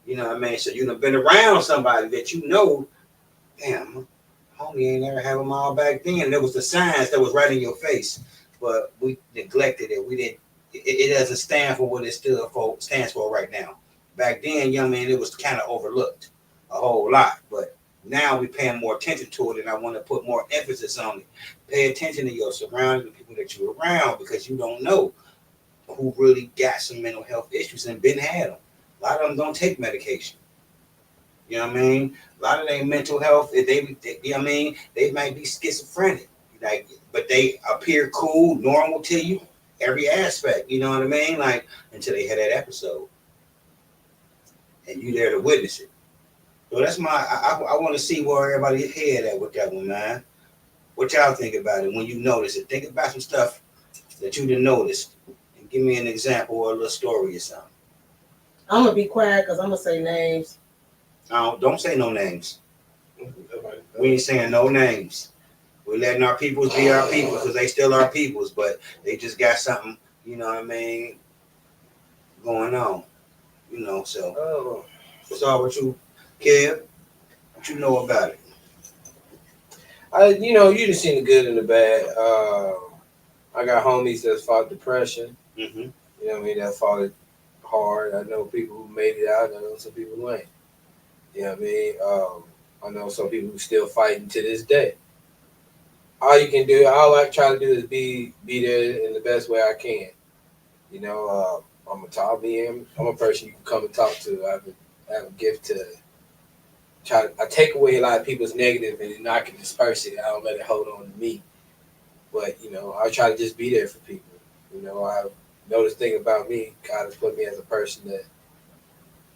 You know what I mean? So you've been around somebody that you know, damn, homie ain't never had them all back then. And there was the signs that was right in your face, but we neglected it. We didn't. It doesn't stand for what it stands for right now. Back then, young man, it was kind of overlooked a whole lot. But now we're paying more attention to it, and I want to put more emphasis on it. Pay attention to your surroundings, the people that you're around, because you don't know who really got some mental health issues and been had them. A lot of them don't take medication. You know what I mean? A lot of their mental health, you know what I mean? They might be schizophrenic, like, but they appear cool, normal to you, every aspect. You know what I mean? Like, until they had that episode, and you there to witness it. So that's I want to see where everybody's head at with that one, man. What y'all think about it when you notice it? Think about some stuff that you didn't notice. And give me an example or a little story or something. I'm gonna be quiet because I'm gonna say names. Don't say no names. We ain't saying no names. We're letting our peoples be our peoples because they still our peoples, but they just got something, you know what I mean, going on. You know, so what's all with you, Kev? What you know about it? You know, you just seen the good and the bad. I got homies that fought depression. Mm-hmm. You know what I mean? That fought it hard. I know people who made it out. I know some people who ain't. You know what I mean? I know some people who still fighting to this day. All you can do, all I try to do is be there in the best way I can. You know, I'm a person you can come and talk to. I have a gift to I take away a lot of people's negative and I can disperse it. I don't let it hold on to me. But, you know, I try to just be there for people. You know, I know this thing about me. God has put me as a person that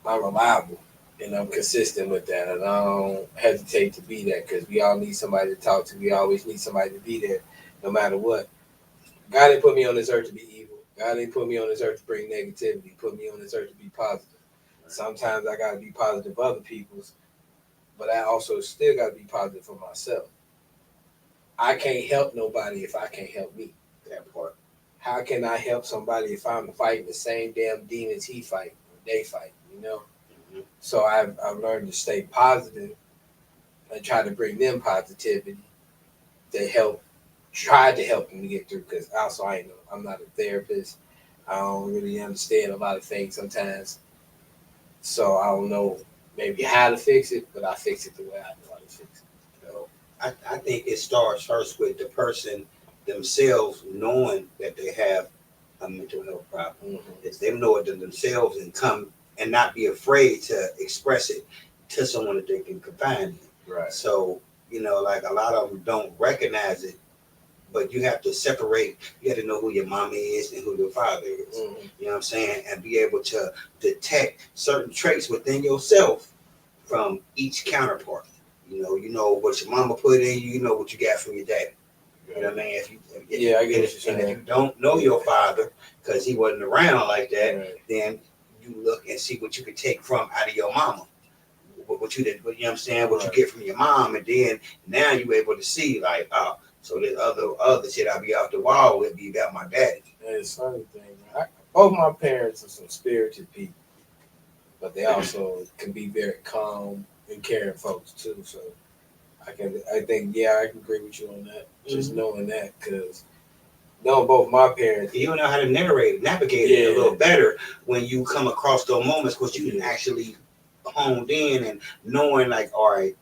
I'm reliable and I'm consistent with that. And I don't hesitate to be that because we all need somebody to talk to. We always need somebody to be there no matter what. God didn't put me on this earth to be evil. God didn't put me on this earth to bring negativity. He put me on this earth to be positive. Sometimes I got to be positive for other people's, but I also still got to be positive for myself. I can't help nobody if I can't help me. That part. How can I help somebody if I'm fighting the same damn demons he fight or they fight, you know? Mm-hmm. So I've learned to stay positive and try to bring them positivity to try to help them to get through, because also I'm not a therapist. I don't really understand a lot of things sometimes. So I don't know maybe how to fix it, but I fix it the way I know how to fix it. So I think it starts first with the person themselves knowing that they have a mental health problem. Mm-hmm. It's them know it themselves and come and not be afraid to express it to someone that they can confide in. Right. So, like a lot of them don't recognize it, but you have to separate. You have to know who your mama is and who your father is. Mm-hmm. You know what I'm saying? And be able to detect certain traits within yourself from each counterpart. You know what your mama put in you. You know what you got from your daddy. You know what I mean? I get what you're saying. And if you don't know your father because he wasn't around like that, right, then you look and see what you can take from out of your mama. What you did, you know what I'm saying? What you get from your mom, and then now you able to see like, oh, so there's other shit I'll be off the wall with be about my daddy. And it's funny thing, man. Both my parents are some spirited people, but they also can be very calm and caring folks too. So I think I can agree with you on that. Just knowing that, because knowing both my parents, you know how to navigate it a little better when you come across those moments, because you can actually honed in and knowing like, all right,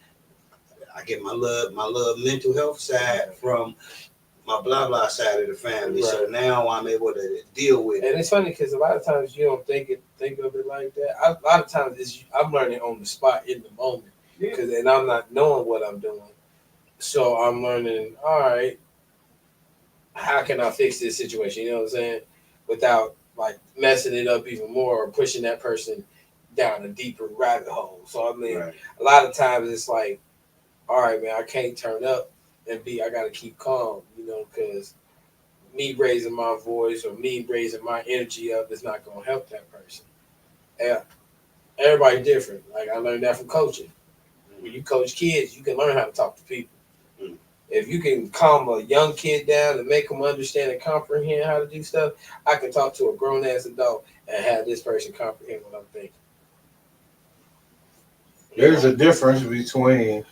I get my love mental health side from my blah blah side of the family. Right. So now I'm able to deal with it. And it's funny because a lot of times you don't think of it like that. A lot of times I'm learning on the spot in the moment, and I'm not knowing what I'm doing. So I'm learning, all right, how can I fix this situation? You know what I'm saying? Without like messing it up even more or pushing that person down a deeper rabbit hole. So I mean, a lot of times it's like, all right, man, I can't turn up and I got to keep calm, because me raising my voice or me raising my energy up is not going to help that person. Yeah, everybody different. Like I learned that from coaching. When you coach kids, you can learn how to talk to people. If you can calm a young kid down and make them understand and comprehend how to do stuff, I can talk to a grown-ass adult and have this person comprehend what I'm thinking. There's a difference between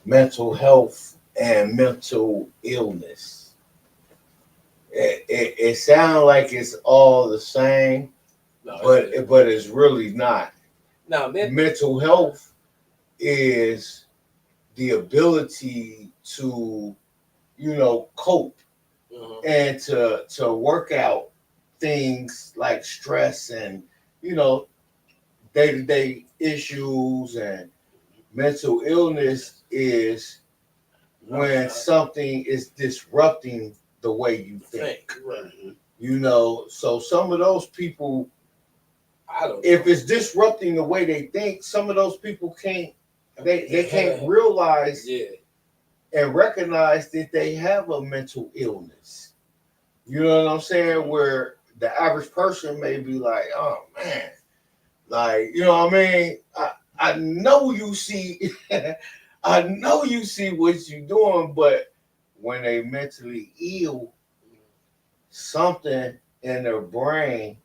mental health and mental illness. It sounds like it's all the same, but it's really not. No, mental health is the ability to, cope and to work out things like stress and, day-to-day issues. And mental illness is when something is disrupting the way you think. So some of those people, if it's disrupting the way they think, some of those people can't realize and recognize that they have a mental illness. You know what I'm saying? Where the average person may be like, oh man, like, you know what I mean? I know you see I know you see what you're doing, but when they mentally ill, something in their brain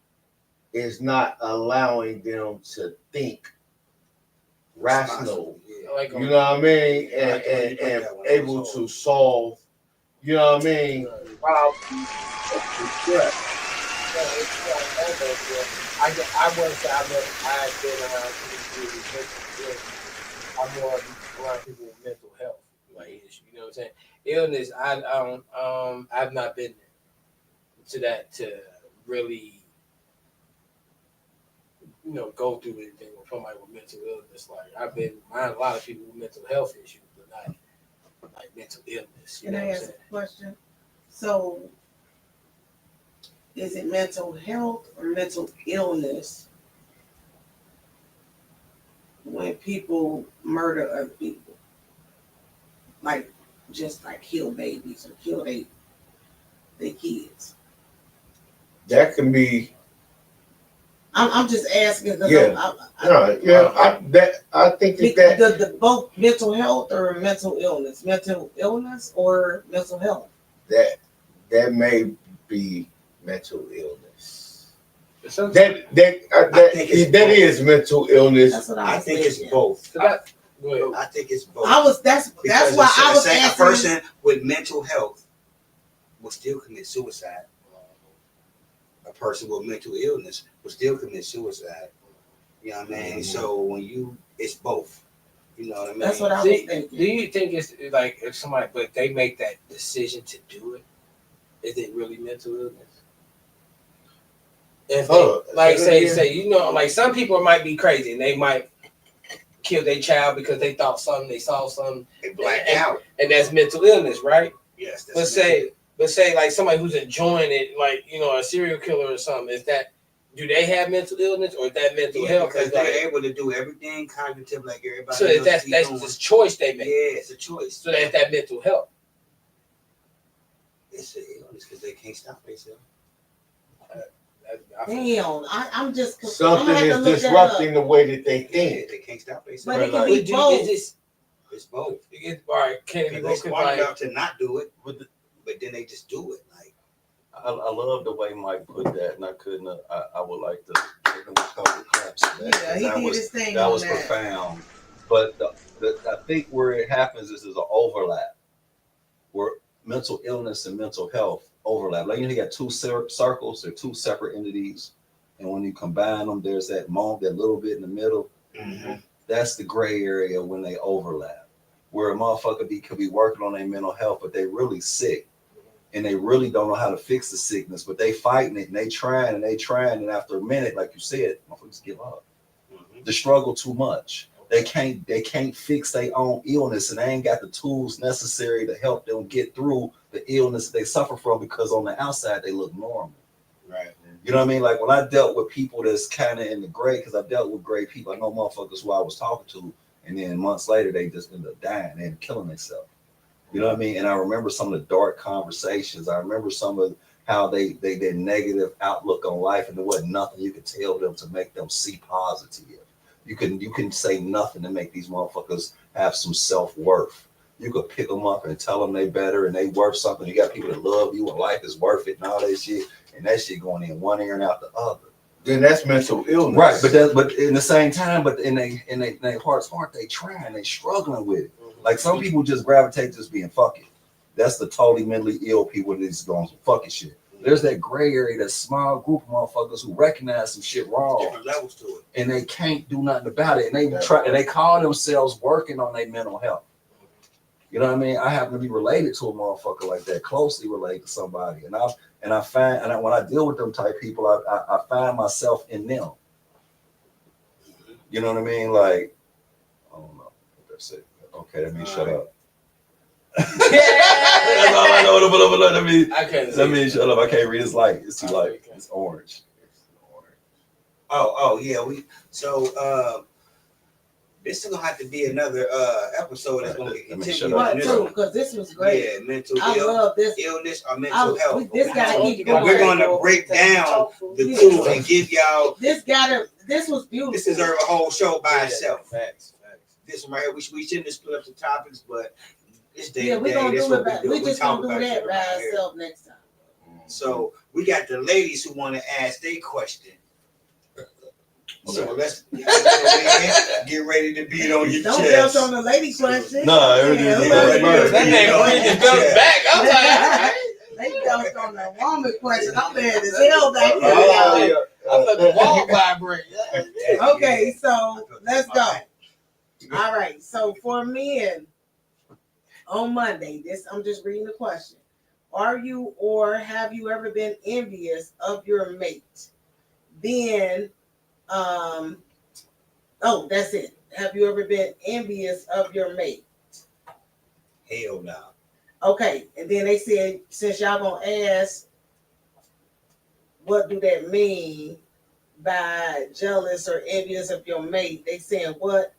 is not allowing them to think rational. You know what I mean? And able to solve, you know what I mean, problems of stress. I wouldn't say I've been around people I'm more around people with mental health issues. You know what I'm saying? Illness, I've not been to that to really, go through anything with somebody with mental illness. Like I've been around a lot of people with mental health issues, but not like mental illness. Can I ask a question? So, is it mental health or mental illness when people murder other people? Like, just like kill babies or kill their kids? That can be. I'm just asking. I think that the both mental health or mental illness or mental health. That may be mental illness. That is mental illness. That's what I think it's both. I think it's both. That's why I was asking. A person with mental health will still commit suicide. A person with mental illness will still commit suicide. You know what I mean? Mm-hmm. So it's both. You know what I mean? That's what I was thinking. Do you think it's like if somebody, but they make that decision to do it, is it really mental illness? If they, like some people might be crazy and they might kill their child because they thought something, they saw something. They blacked out. And that's mental illness, right? Yes. But say like somebody who's enjoying it, like, you know, a serial killer or something, do they have mental illness or is that mental health? Because they're able to do everything cognitive like everybody so else. that's just choice they make. Yeah, it's a choice. So that's that mental health. It's an illness because they can't stop themselves. Damn, I'm just something is disrupting the way that they think. Yeah, they can't stop themselves. But it can be both. It's both. All right, can it be they both? smart enough to not do it, but then they just do it. Like I love the way Mike put that, and I couldn't. I would like to give him a couple of claps for that. Yeah, he that did was, his thing. That on was that. profound. But I think where it happens is there's an overlap, where mental illness and mental health overlap. Like, you got two circles, they're two separate entities, and when you combine them, there's that little bit in the middle. Mm-hmm. That's the gray area when they overlap, where a motherfucker could be working on their mental health, but they really sick, and they really don't know how to fix the sickness, but they fighting it, and they trying, and after a minute, like you said, motherfuckers give up. The struggle too much. They can't fix their own illness, and they ain't got the tools necessary to help them get through the illness they suffer from, because on the outside they look normal. Right. You know what I mean? Like, when I dealt with people that's kind of in the gray, because I dealt with gray people, I know motherfuckers who I was talking to, and then months later they just end up dying and killing themselves. You know what I mean? And I remember some of the dark conversations. I remember some of how they did negative outlook on life, and there wasn't nothing you could tell them to make them see positive. You can say nothing to make these motherfuckers have some self-worth. You could pick them up and tell them they better and they worth something. You got people that love you and life is worth it and all that shit, and that shit going in one ear and out the other. Then that's mental illness, right? But in the same time, but in their heart's heart, they trying, they struggling with it. Like, some people just gravitate to just being fuck it. That's the totally mentally ill people that just going some fucking shit. There's that gray area, that small group of motherfuckers who recognize some shit wrong. Different levels to it. And they can't do nothing about it. And they call themselves working on their mental health. You know what I mean? I happen to be related to a motherfucker like that, closely related to somebody. And when I deal with them type people, I find myself in them. You know what I mean? Like, I don't know. That's it. Okay, that means shut up. That's all I know. Let me shut up. I can't read his light. It's too light. It's orange. Oh yeah. This is gonna have to be another episode that's gonna be continued. What too? Because this was great. Yeah, mental love this. illness or mental health. This gotta keep going. We're gonna break down the two and give y'all. This was beautiful. This deserves a whole show by itself. Facts. This right here, we shouldn't have split up the topics, but this day. Yeah, we're gonna do it back. We just gonna do that by ourselves next time. So we got the ladies who want to ask their question. So let's get ready to beat on your Don't chest. belch on the lady question. No, that ain't belch back. I'm like, they belched on the woman question. I'm mad as hell back here. I let the wall vibrate. Okay, so let's go. All right, so for men on Monday, I'm just reading the question. Are you or have you ever been envious of your mate? Then, that's it. Have you ever been envious of your mate? Hell no. Okay, and then they said, since y'all gonna ask, what do that mean by jealous or envious of your mate? They saying what?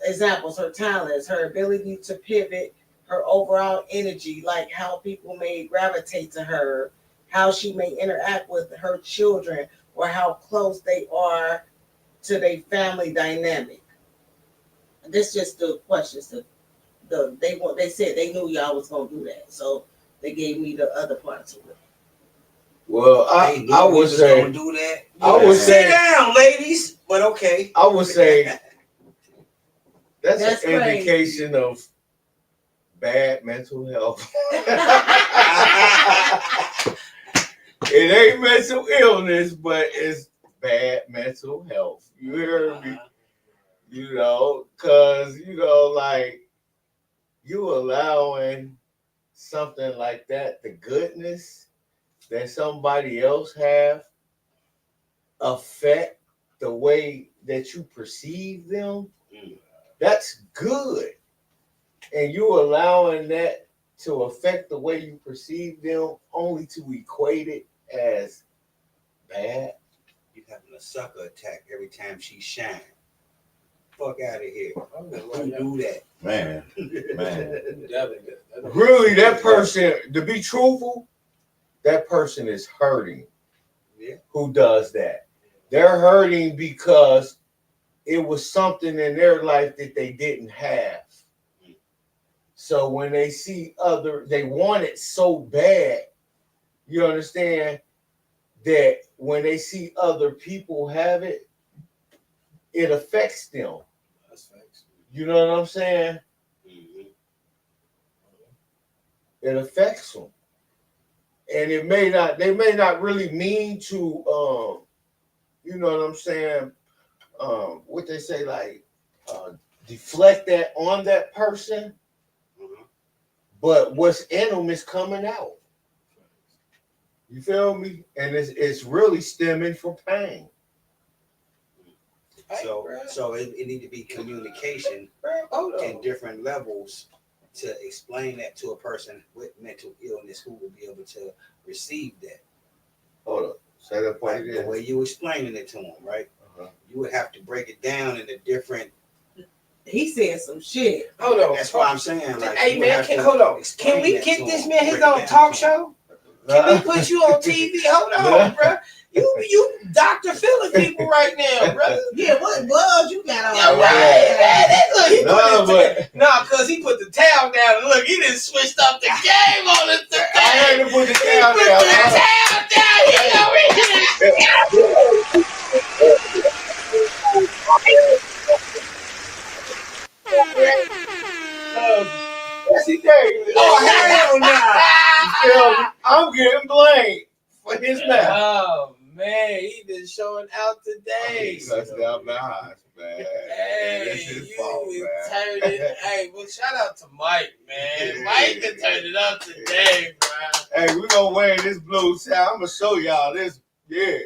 Examples: her talents, her ability to pivot, her overall energy, like how people may gravitate to her, how she may interact with her children, or how close they are to their family dynamic. This just the questions that they said they knew y'all was gonna do that, so they gave me the other parts of it. Well, I would say do that. I would say sit down, ladies. But okay, I would say that's an crazy. indication of bad mental health. It ain't mental illness, but it's bad mental health. You hear me? You know, because, like, you allowing something like that, the goodness that somebody else have, affect the way that you perceive them, that's good. And you allowing that to affect the way you perceive them only to equate it as bad. You having a sucker attack every time she shine. Fuck out of here. Don't do that. Man. Really, that person, to be truthful, that person is hurting. Yeah. Who does that? They're hurting because it was something in their life that they didn't have. So when they see they want it so bad, you understand that when they see other people have it, it affects them. You know what I'm saying? It affects them. And they may not really mean to, you know what I'm saying? What they say, like, deflect that on that person. But what's in them is coming out. You feel me? And it's really stemming from pain. So it need to be communication in different levels to explain that to a person with mental illness who will be able to receive that. Hold up. Say that part again. The way you explaining it to them, right? You would have to break it down into different. He said some shit. Hold on. That's why I'm saying. Like, hey man, hold on. Can we get this man his own talk show? Can we put you on TV? Hold on, bro. You Dr. Feeling people right now, brother. Yeah, what gloves you got on? Yeah, right, man. Cause he put the towel down and look, he done switched up the game on us today. I had to put the towel down. Oh, hell no. I'm getting blamed for his mess. Oh, man. He been showing out today. Cussed out my eyes, man. Hey, That's his fault, man. Turned it. Hey, well, shout out to Mike, man. Mike done turned it up today, bro. Hey, we gonna wear this blue sound. I'm gonna show y'all this. Yeah.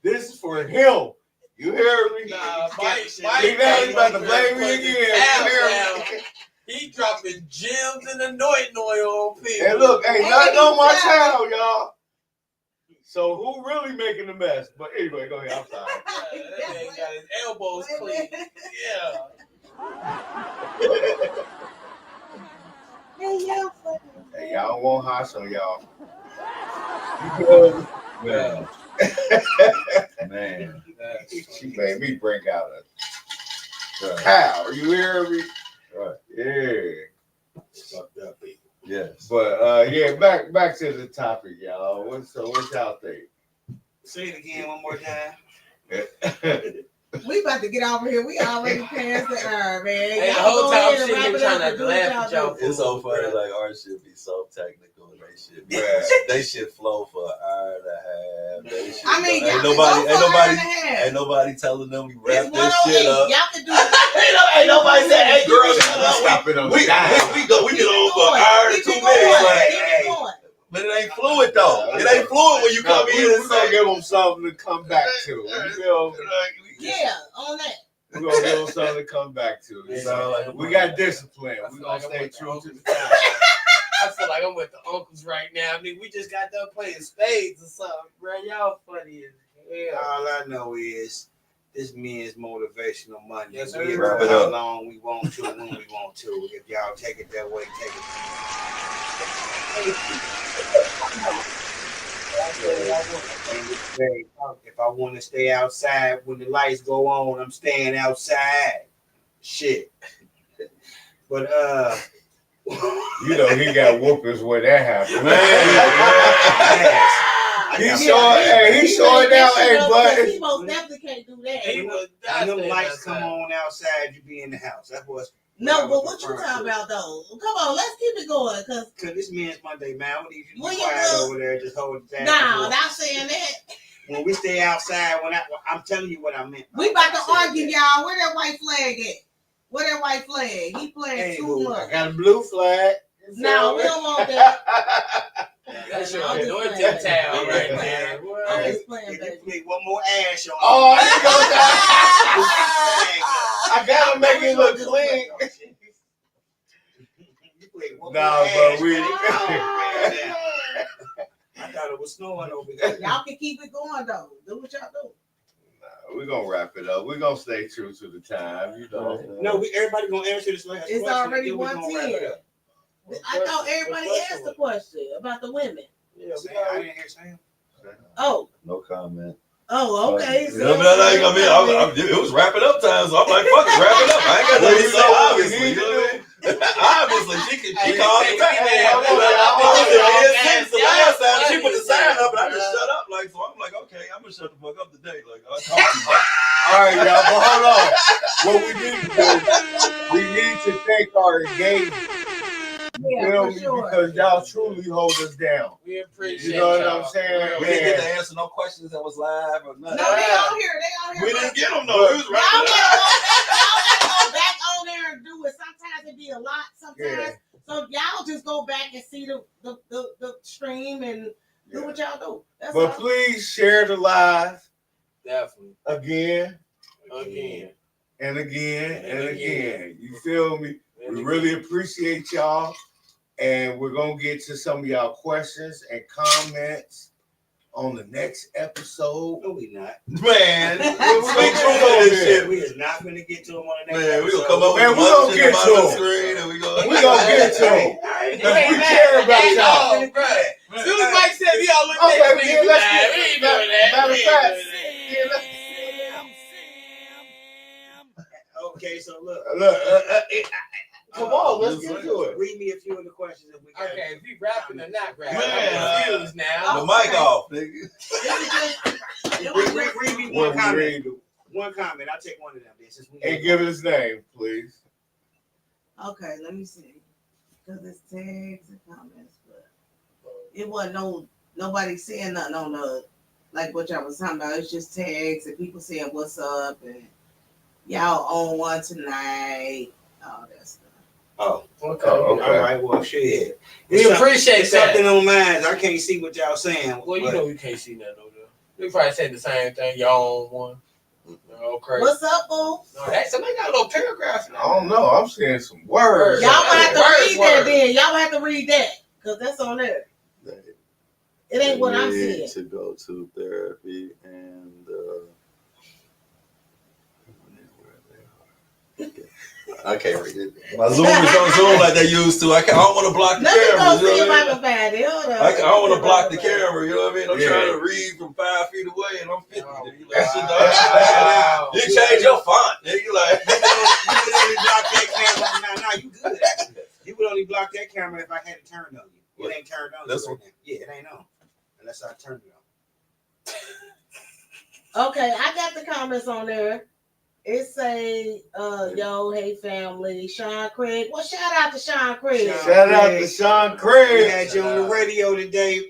This is for him. You hear me? Nah, Mike he's about to blame me again. He dropping gems and anointing oil on people. And look, ain't nothing on my channel, y'all. So who really making the mess? But anyway, go ahead. I'm sorry. That man got his elbows clean. Yeah. Hey, y'all want hot on y'all. Man. Man. She made me bring out a cow. You hear me? Right. Yeah. Fucked up people. Yes. But yeah, back to the topic, y'all. What y'all think? Say it again one more time. We about to get over here. We already passed the hour, man. Hey, the whole time I'm sitting here trying to laugh at y'all. It's so funny, like our shit be so technical and they shit flow for an hour and a half. I mean, ain't nobody telling them we wrap this shit up. Y'all can do ain't nobody saying, hey girl, stop it on we get on for an hour and 2 minutes. But it ain't fluid though. It ain't fluid when you come in. We're gonna give them something to come back to. You feel? Yeah, on that. We're gonna give them something to come back to. We got discipline. We're gonna stay true to the time. I feel like I'm with the uncles right now. I mean, we just got done playing spades or something, bro. Y'all funny as hell. All I know is this men's Motivational Mondays. Yes, We sir. wrap it how long we want to, when we want to. If y'all take it that way, take it. If I want to stay outside when the lights go on, I'm staying outside. Shit. But you know he got whoopers when that happened. He's showing down, but he most definitely can't do that. When them lights come on outside, you be in the house. That's what's. No, but what you talking about though? Come on, let's keep it going, cause this man's Monday, man. I need you to when be quiet over there, just hold it down. Nah, not saying that. When we stay outside, I'm telling you what I meant. We about to argue, y'all. Where that white flag at? Where that white flag? He playing too much. I got a blue flag. No, we don't want that. That's your anointing towel right there. I'm just playing, You baby. put one more ash on. Oh, I gotta make it look clean. Nah, bro, we. I thought it was snowing over there. Y'all can keep it going though. Do what y'all do. We're gonna wrap it up. We're gonna stay true to the time, you know. No, everybody gonna answer this last It's question. already then we gonna wrap 1:10. it up. I thought everybody asked the question about the women. Yeah, I didn't hear Sam. Oh, No comment. okay. Yeah, but it was wrapping up time, so I'm like, fuck it, wrap it up. I ain't got nothing to say, obviously. You know what I mean? Obviously, she called me back. Since the last time, she put the sign up, and I just shut up. Like, so I'm like, okay, I'm gonna shut the fuck up today. Like, I talk to you. All right, y'all, but hold on. What we need to do, we need to thank our engagement. You feel me? Because y'all truly hold us down. We appreciate You know what y'all. I'm saying? We didn't get to answer no questions that was live or nothing. No, they on here. We didn't get them though. We was Y'all wrapping gotta up. go back on there and do it. Sometimes it be a lot. Sometimes, so y'all just go back and see the stream and do what y'all do. That's But all. please share the live Definitely. again and again and again. You feel me? We really appreciate y'all. And we're going to get to some of y'all questions and comments on the next episode. No, we not. Man, we is not going to get to them on the next man, episode. we gonna come up with Man, we gonna get to them. We gonna get to them. Because we care about y'all. As soon as Mike said we all look Okay, at yeah, let's get we ain't doing that. Matter of fact, Okay, so look. Come on, let's get to it. Read me a few of the questions if we got. Okay, if you rapping or not rapping, Man, I'm confused now. the mic off, nigga. Read me one comment. One comment. I'll take one of them. And give his name, please. Okay, let me see. Because it's tags and comments, but it wasn't nobody saying nothing on the like what y'all was talking about. It's just tags and people saying what's up and y'all on one tonight. All that stuff. Oh, okay. All right. Well, shit. We appreciate it's that. something on mine. I can't see what y'all saying. Well, you know we can't see nothing over there. We probably said the same thing. Y'all on one. Okay. What's up, boo? No, somebody got a little paragraph. I don't know. I'm seeing some words. Y'all gonna have to read that then. Y'all have to read that because that's on there. It ain't what I'm seeing. To go to therapy and I can't read it. My Zoom is on Zoom like they used to. I don't want to block the camera. Let me go see if I can find it. Hold on. I don't want to block the camera. You know what I mean? I'm trying to read from 5 feet away, and I'm 50. You like, you change your font. You like, you would only block that camera. Nah, you good. You would only block that camera if I had it turned on you. It ain't turned on. That's right now. Yeah, it ain't on unless I turned it on. Okay, I got the comments on there. It say, yo, hey family, Sean Craig. Well, shout out to Sean Craig. Shout out to Sean Craig. We had you on the radio today,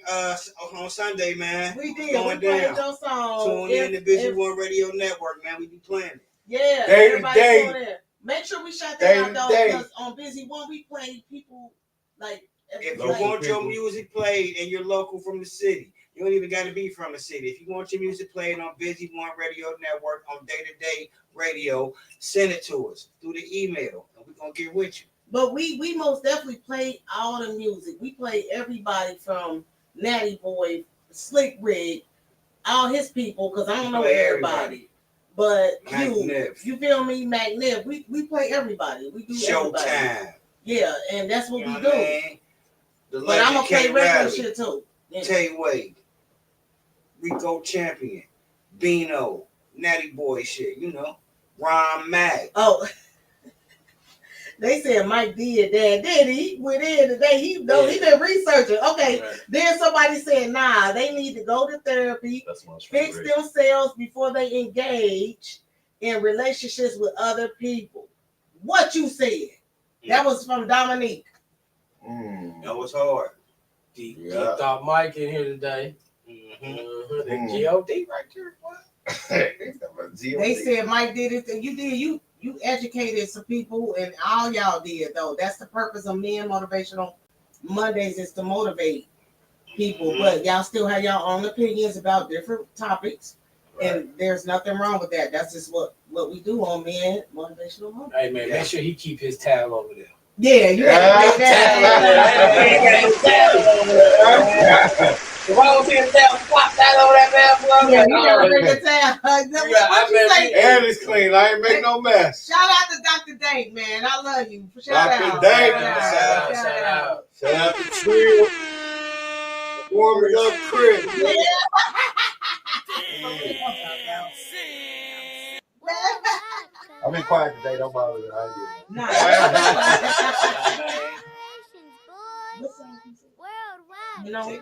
on Sunday, man. We did. Going We played down. your song. Tune in to Busy One Radio Network, man. We be playing it. Yeah, Day to everybody day. go there. Make sure we shout Day that to out though, day. because on Busy One we play people like. If you want your music played and you're local from the city, you don't even got to be from the city. If you want your music played on Busy One Radio Network on day-to-day radio, send it to us through the email, and we're gonna get with you. But we most definitely play all the music. We play everybody from Natty Boy, Slick Rig, all his people, because I don't know everybody. But you feel me, McNiff. We play everybody. We do everybody. Showtime. Yeah, and that's what You know we what do. I mean? The But I'm gonna play legend regular Rally, shit too. Yeah. Tay Wade, Rico Champion, Bino, Natty Boy shit, you know. Ron Mack. Oh, they said Mike did that. Did he? Went in today. He been researching. Okay. Right. Then somebody said, nah, they need to go to therapy, fix themselves before they engage in relationships with other people. What you said? That was from Dominique. That was hard. Deep thought Mike in here today. The G.O.D. right there. What? They said Mike did it. And you did. You educated some people, and all y'all did though. That's the purpose of me and Motivational Mondays is to motivate people, but y'all still have your own opinions about different topics, and there's nothing wrong with that. That's just what we do on Men Motivational Mondays. Hey man, make sure he keep his towel over there. Yeah, you gotta make that. If I don't see a towel, flop that over that bad boy. Yeah, you gotta bring the towel. And it's clean. I ain't make no mess. Shout out to Dr. Dave, man. I love you. Shout Dr. out. Dave. Shout out to Trill. Warming up Chris. I've been quiet today. Don't bother me. I You know.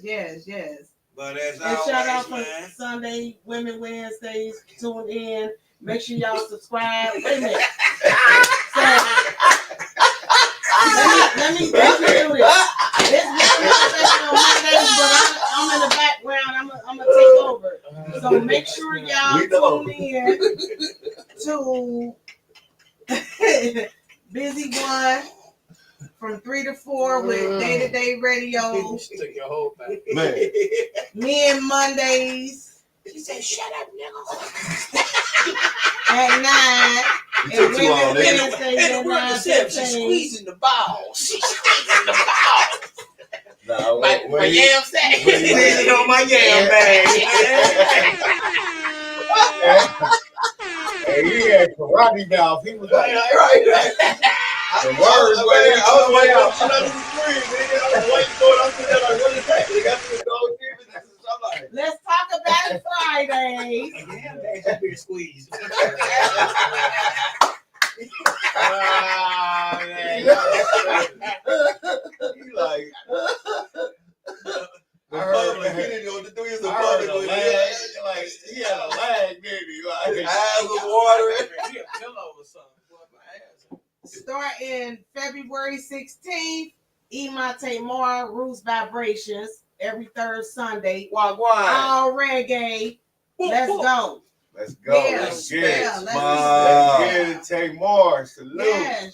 Yes. But as and always, shout out for man. Sunday, Women Wednesdays. Tune in. Make sure y'all subscribe. Wait a minute. Let me do this. This Motivational Mondays, but I'm in the background. I'm gonna take over. So make sure y'all tune in to Busy One from 3 to 4 with Day-to-Day Radio. Took your whole back. Men Mondays. She said, "Shut up, nigga." At 9. And Women Wednesdays at 9:15. She's squeezing the ball. She's squeezing the ball. No, my yam sack. Squeezing on my yam bag. Hey, he had karate mouth. He was like, right. The words, I was waiting out. I was waiting for it. I'm sitting there like, what is that? They got me to go give it. Let's talk about it Friday. Yeah, they have to squeeze. He like, I heard he didn't know what to do. He was a public with like he had a lag, didn't he? Like eyes was watering. He a pillow or something. Starting February 16th, Imante Moore, Roots Vibrations, every third Sunday. All reggae. Let's go. Let's go. Yeah, Let's get it. let's get it. Take more. Salute.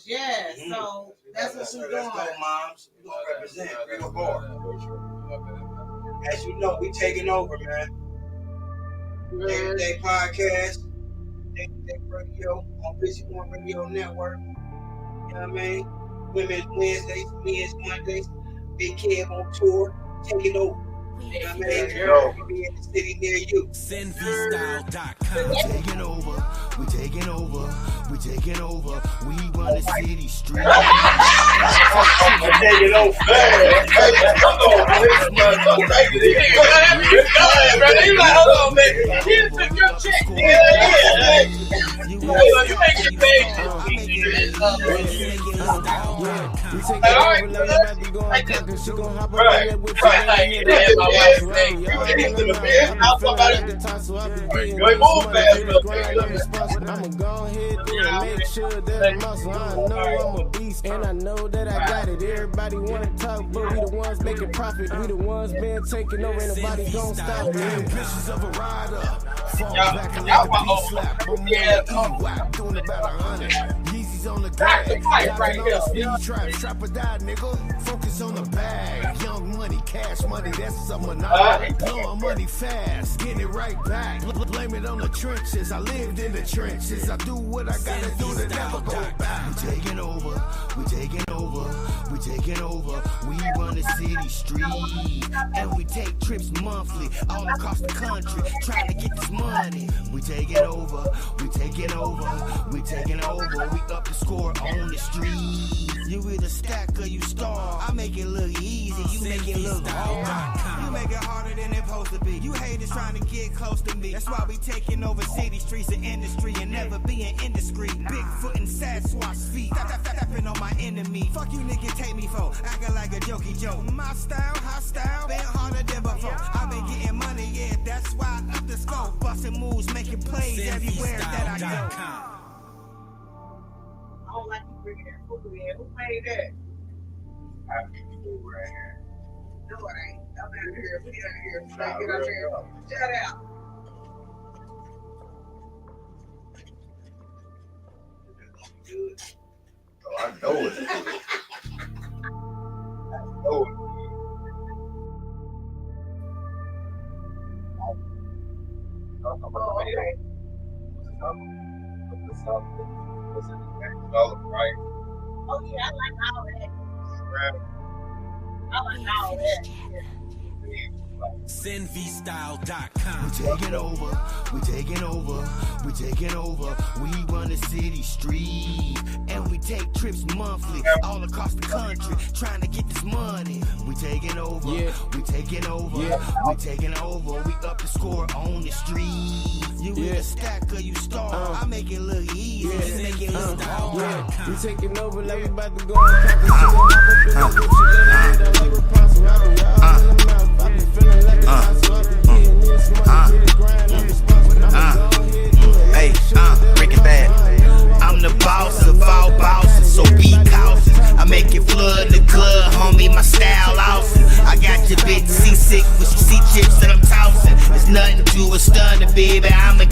Yes. So that's what we're doing. Let's go, moms. We're going to represent. We're going to go. As you know, we taking over, man. Day-to-Day podcast, Day-to-Day radio on Busy One Radio Network. You know what I mean? Women's Wednesdays, Men's Mondays, Big Kid on tour, taking over. You know what I mean? We'll be in the city near you. SendVStyle.com. Taking over. We taking over. We taking over. We run the city street. Taking over. You like, hold on, man. You took your check. You make your page. And I know that I got it. Everybody wanna talk, but we the ones making profit. We the ones been taking over. Ain't nobody gon' stop it. Pictures of a rider. Fall Y'all- back and y'all let the my beat old- slap. I'm Yeah, doing about 100. Yeezys on the grab. Right here. Speed trap. Strap or die, nigga. Focus on the bag. Young money, cash money. That's a monopoly. Blowing money fast. Getting it right back. Blame it on the trenches. I lived in the trenches. I do what I gotta do to never go back. We taking over. We taking over. We taking over. We run the city street. And we take trips monthly all across the country trying to get this money. We taking over. We taking over. We taking over. We up the score on the street. You either stack or you starve. I make it look easy. You make it look hard. You make it harder than it's supposed to be. You haters trying to get close to me. That's why we taking over city streets and industry and never being indiscreet. Bigfoot and sad swatch feet. Tapping on my enemy. Fuck you niggas take me for. Acting like a jokey joke. My style, hostile, been harder than before. I've been getting money, yeah, that's why I up the scope. Busting moves, making plays everywhere that I go. I don't like you bringing that food in. Who made that? I keep the food right here. No, it ain't. I'm out of here. We out of here. Get out here. Shout out. Oh, I know it. Oh, Oh yeah, I like all that. I like all that. SendVStyle.com. We taking over, we taking over, we taking over. We run the city street, and we take trips monthly all across the country, trying to get this money. We taking over, we taking over, we taking over. We up the score on the street. You in a stack or you star, I make it look easy, you make it look hard. We taking over like we about to go and pop the shit. Hop up in the Gucci, let it hit her like Rapunzel. Y'all in the mouth, I be feeling like a hustle. I be getting this money, get it grind, I'm responsible. I'ma go ahead, do it. Hey, Breaking Bad. I'm the boss of all bosses, so be cautious. I make it flood the club, homie, my style awesome. I got your bitch seasick with your sea chips that I'm tossing. It's nothing to a stunner, baby, I'm a